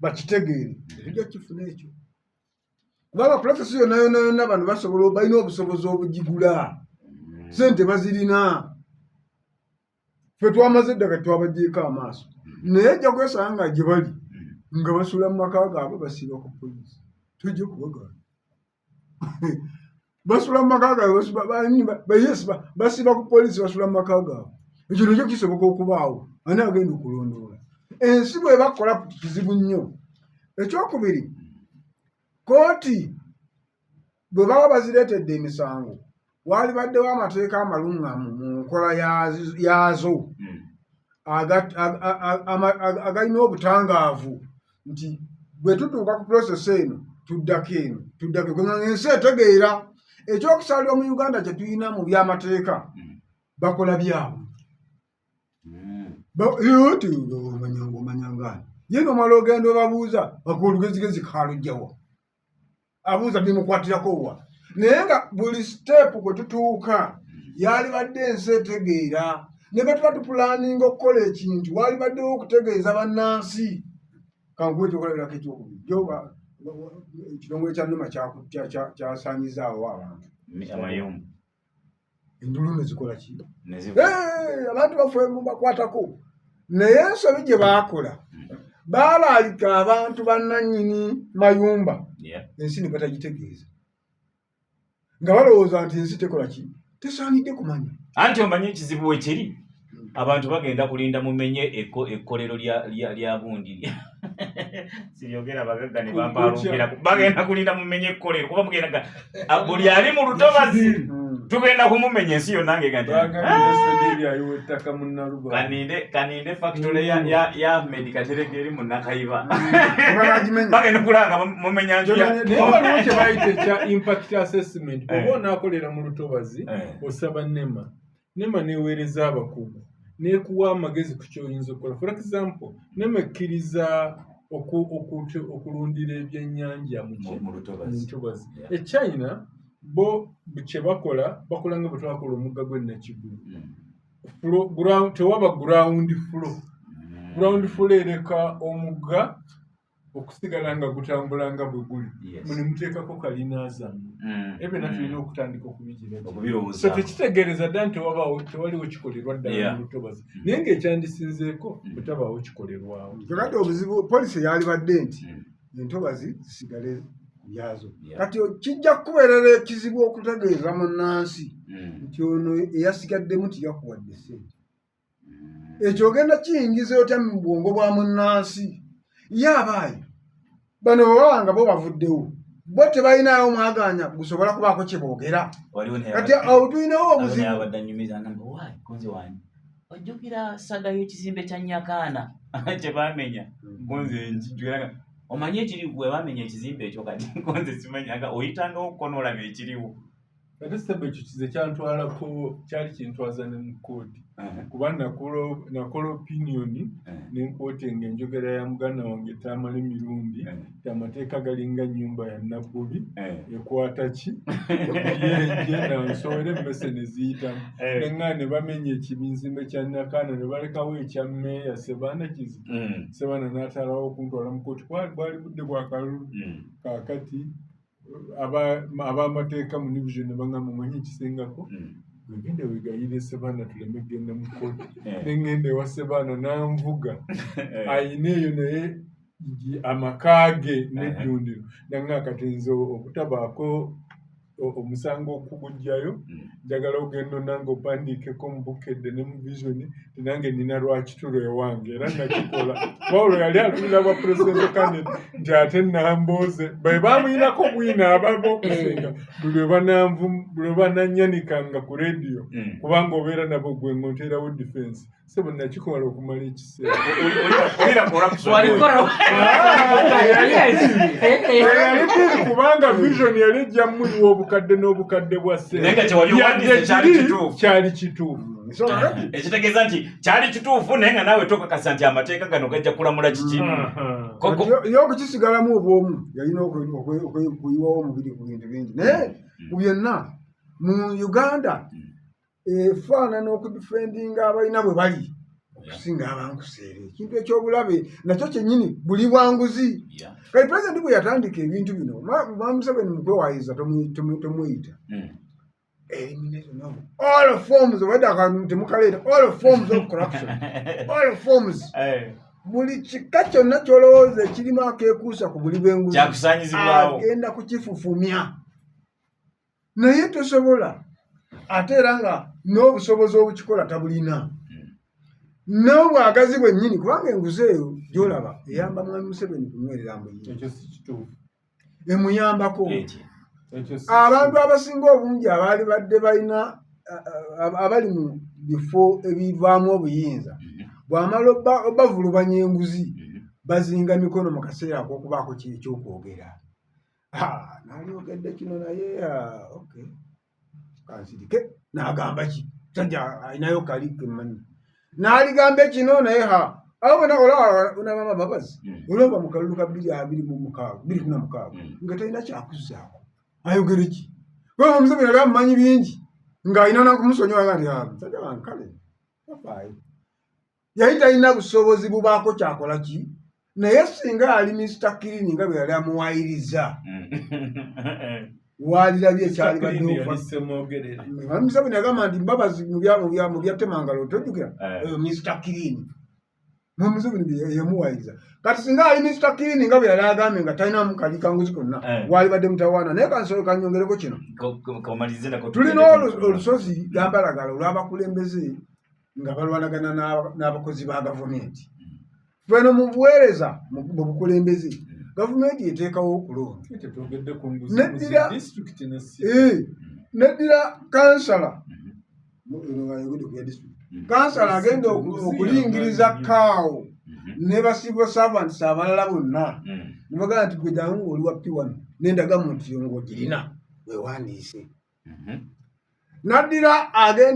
[SPEAKER 1] bakitegeere tujja kifuna ekyo kubanga pulosesi yonna bano balina obusobozi obugigula sente bazirina fe twamaze eddaka twabagyeko amaaso naye ejja kwesanga nga gye bali nga basula mu maka gaabwe basiba ku polisi tujja kubagana basula mu maka gaabwe basiba ku polisi basula mu maka gaabwe ekyo nakyo kisoboka okubaawo ani agenda okulondoola ensi bwe bakola kizibu nnyo ekyokubiri kooti bwe baba bazireetedde emisango waali baddewo amateeka amalungamu mu nkola yaazo agalina obutangaavu nti bwe tutuuka ku pulosesi eno tuddako nga ensi etegeera ekyokusalira mu Uganda kye tulina mu byamateeka bakola byabwe omanyangani ye nomala ogenda obabuuza akolugezigezi kalujjawa abuuza bimukwatirako wa naye nga buli siteepu kwe tutuuka yali badde ensi etegeera ne batuba tupulaninga okukola ekintu wali baddewo okutegeeza bannansi kankuwe ekyokolabirako ekyokubiri joba ekitongole kya NUMA kyasaanyizaawo abantu endulu nezikola ki abantu baffe bakwatako naye ensobi gye baakola baalaalika abantu bannannyini mayumba ensi ne batagitegeeza nga balowooza nti ensi tekola ki tesaanidde kumanya
[SPEAKER 2] anti omanye ekizibu wekiri abantu bagenda kulinda mumenye ekkolero lya bundi siryogera bagagga ne bampaalukira bagenda kulinda mumenye ekkolero kuba mugenda buli ali mu lutobazi tugenda kumumenya ensi yonna kaninde factory ya Ahmed Katerege eri mu Nakayiba bagenda kulanga mumenya
[SPEAKER 4] waliwo kye bayita ekya impact assessment oba onaakolera mu lutobazi osaba nema neweereza abakugu nekuwa amagezi ku kyoyinza okukola for example nema ekkiriza okulundira ebyennyanja mu lutobazi eChina bo kye bakola nga bwe twakola omugga gw'Ennakigulu tewaba ground flow ereka omugga okusigala nga gutambula nga bwe guli mune muteekako kalinaazamu ebyo natulina okutandika okubigiraso tekitegeereza dda nti tewaliwo kikolerwa ddala mu lutobazi naye ng'ekyandisinzeeko bwe tabaawo kikolerwawo
[SPEAKER 1] kakati obuzibu polisi yali badde nti entobazi zisigale byazo kati kijja kubeerera ekizibu okutegeeza munnansi nti ono eyasigaddemu tiyakuwadde ssente ekyo ogenda kiyingiza otya mu bwongo bwa munnansi ye abaayi bano bwebabanga bo bavuddewo bo tebalinayo mwaganya gusobola kubaako kye boogera kati awo tulinawo obuzibu
[SPEAKER 2] ojjukira saga y'ekizimbe kya Nyakaana kye baamenya nze nkijjukira omanye ekiri bwe baamenya ekizimbe ekyo kati nze simanyanga oyitangawo okukona olaba ekiriwo
[SPEAKER 4] ate ssebo ekyo kize kyantwalako kyali kintwaza ne mu kkooti kuba nakola opinioni nenkootenga enjogera ya muganda wange Tamale Mirundi ti amateeka galinga nnyumba ya Nabbubi ekwata ki yenje nansowera emmese ne ziyitamu neŋŋaa ne bamenya ekibinzimbe kya Nakana ne balekawo ekya mmeeya Sebaana Kizito Sebaana n'atalawo okuntwala mu kkooti bwali budde bwa kalulu kaakati ab'amateeka mu division ne baŋŋamba omanyi ekisingako wegenda wegayire Sebaana tuleme kgenda mu kkooti neŋŋenda ewa Sebaana n'anvuga ayina eyo naye amaka ge n'eddundiro naŋŋaa kati nze obutabaako omusango okugujjayo njagala ogenda nange opandiikeko mu bukedde ne mu visioni tinange nina lwakitulo ewange era nakikola Pawulo yali alulira bwa president candidate nti ate nambooze be bamuyinako bwina abava okusinga buli lwe banannyanikanga ku rediyo kubanga obeera nabo gwe ng'onteerawo defense sebo nakikola okumala ekiseera kubanga vision yali ejja muliwa obukadde n'obukadde bwa ssente kyali kituufu
[SPEAKER 2] ekitegeeza nti kyali kituufu naye nga naawe tokakasa nti amateeka gano gajja kulamula kiki
[SPEAKER 1] ye okukisigalamu obwomu yalina okuyiwawo omubiri ku bintu bingi naye mu byonna mu Uganda efaanana okudifendinga abalina bwe bali okusinga abankuseera ekintu ekyobulabe nakyo kyennyini buli bwanguzi kati pulezidenti bwe yatandika ebintu bino Museveni mu kwewayiza tomuyita elimination of all forms of all forms of corruption all forms buli kika kyonna kyolowooza ekirimu akeekuusa ku buli bw'enguzi agenda kukifufumya naye tosobola ate era nga n'obusobozi obukikola tabulina n'obwagazi bwennyini kubanga enguzi eyo gy'olaba eyamba mwami Museveni kunywerera mbuyinza emuyambako abantu abasinga obungi abaali badde balina abali mu bifo ebivaamu obuyinza bw'amala obavulubanya enguzi bazinga mikono mu kaseera ak'okubaako ekyokwogera nalyogedde kino naye okay kansirike n'agamba ki sajja alinayo kali kemanyi n'aligamba kino naye awo bona olaba babazi olaba mu kalulu ka 226 nga talina kyakuzzaako ayogere ki kuba Museveni yali amumanyi bingi ng'alina nakumusonyiwa nti sajja bankale afaayo yali talina busobozi bubaako kyakola ki naye singa ali Mr. Kilini nga bwe yali amuwayiriza walirabye ekyali badde Museveni yagamba nti mbabazi mu bya Temangalo tojjukira Mr. Kilini Museveni yamuwayiriza kati singa ali Mr. Kilini nga bwe yali agambye nga talina kali kanguzi konna wali badde mutawaana naye kansolo kanyongereko kino tulina olusozi gambalagala olw'abakulembeze nga balwanagana n'abakozi ba gavumenti feno mu buweereza mu bukulembeze gavumenti eteekawo okulonda neddira kansala kansala agenda okulingiriza kaawo ne ba civil servants abalala bonna nebagamba nti gwe jangu ng'oli wa P1 n'endagamu nti ng'ogirina weewandiise naddira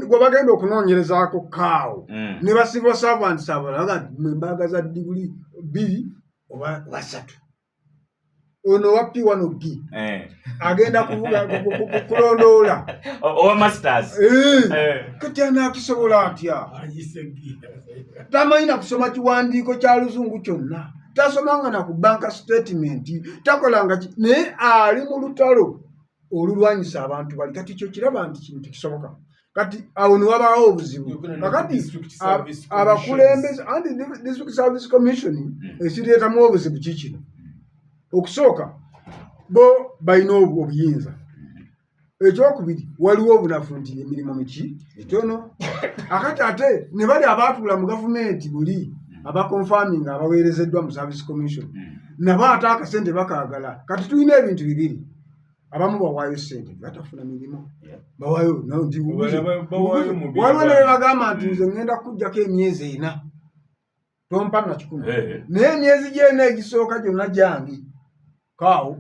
[SPEAKER 1] gwe bagenda okunoonyerezaako kaawo ne ba civil servants abalala embaga za diguli 2 oba 3 ono wa P1 ogi agenda kuvuga kulondoola
[SPEAKER 2] owa masters
[SPEAKER 1] kati anaakisobola atya tamanyi na kusoma kiwandiiko kya luzungu kyonna tasomanga na ku banka statement takolanga naye ali mu lutalo olulwanyisa abantu bali kati kyo kiraba nti kintu kisoboka kati awo ne wabaawo obuzibu kakati abakulembeze anti district service commission ekireetamu obuzibu kikino okusooka bo balina obuyinza ekyokubiri waliwo obunafu nti emirimu miki mitono akati ate ne bali abaatuula mu gavumenti buli abakonfaminga abaweerezeddwa mu service commission nabo ate akasente bakaagala kati tulina ebintu bibiri abamu bawaayo sente batafuna mirimu bawaayo waliwo ne bagamba nti nze ŋŋenda kujjako emyezi 4 tompa na 10 naye emyezi gyena egisooka gyonna gyange kaawo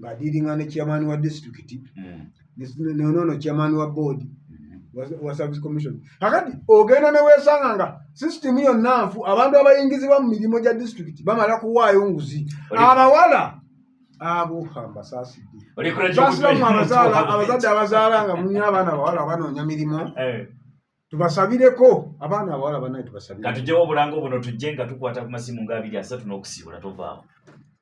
[SPEAKER 1] ng'adiiringa ne chairman wa disitulikiti nono chairman wa board wa service commission akati ogenda ne wesanga nga system yo nanfu abantu abayingizibwa mu mirimu gya district bamala kuwaayo nguzi abawala abo hamba sasi abazadde abazaala nga munyina abaana abawala banoonya mirimu tubasabireko abaana abawala banaye tubasabire
[SPEAKER 2] katujjewo obulango buno tujje nga tukwata ku masimu nga 2-3 n'okusiibula tovaawo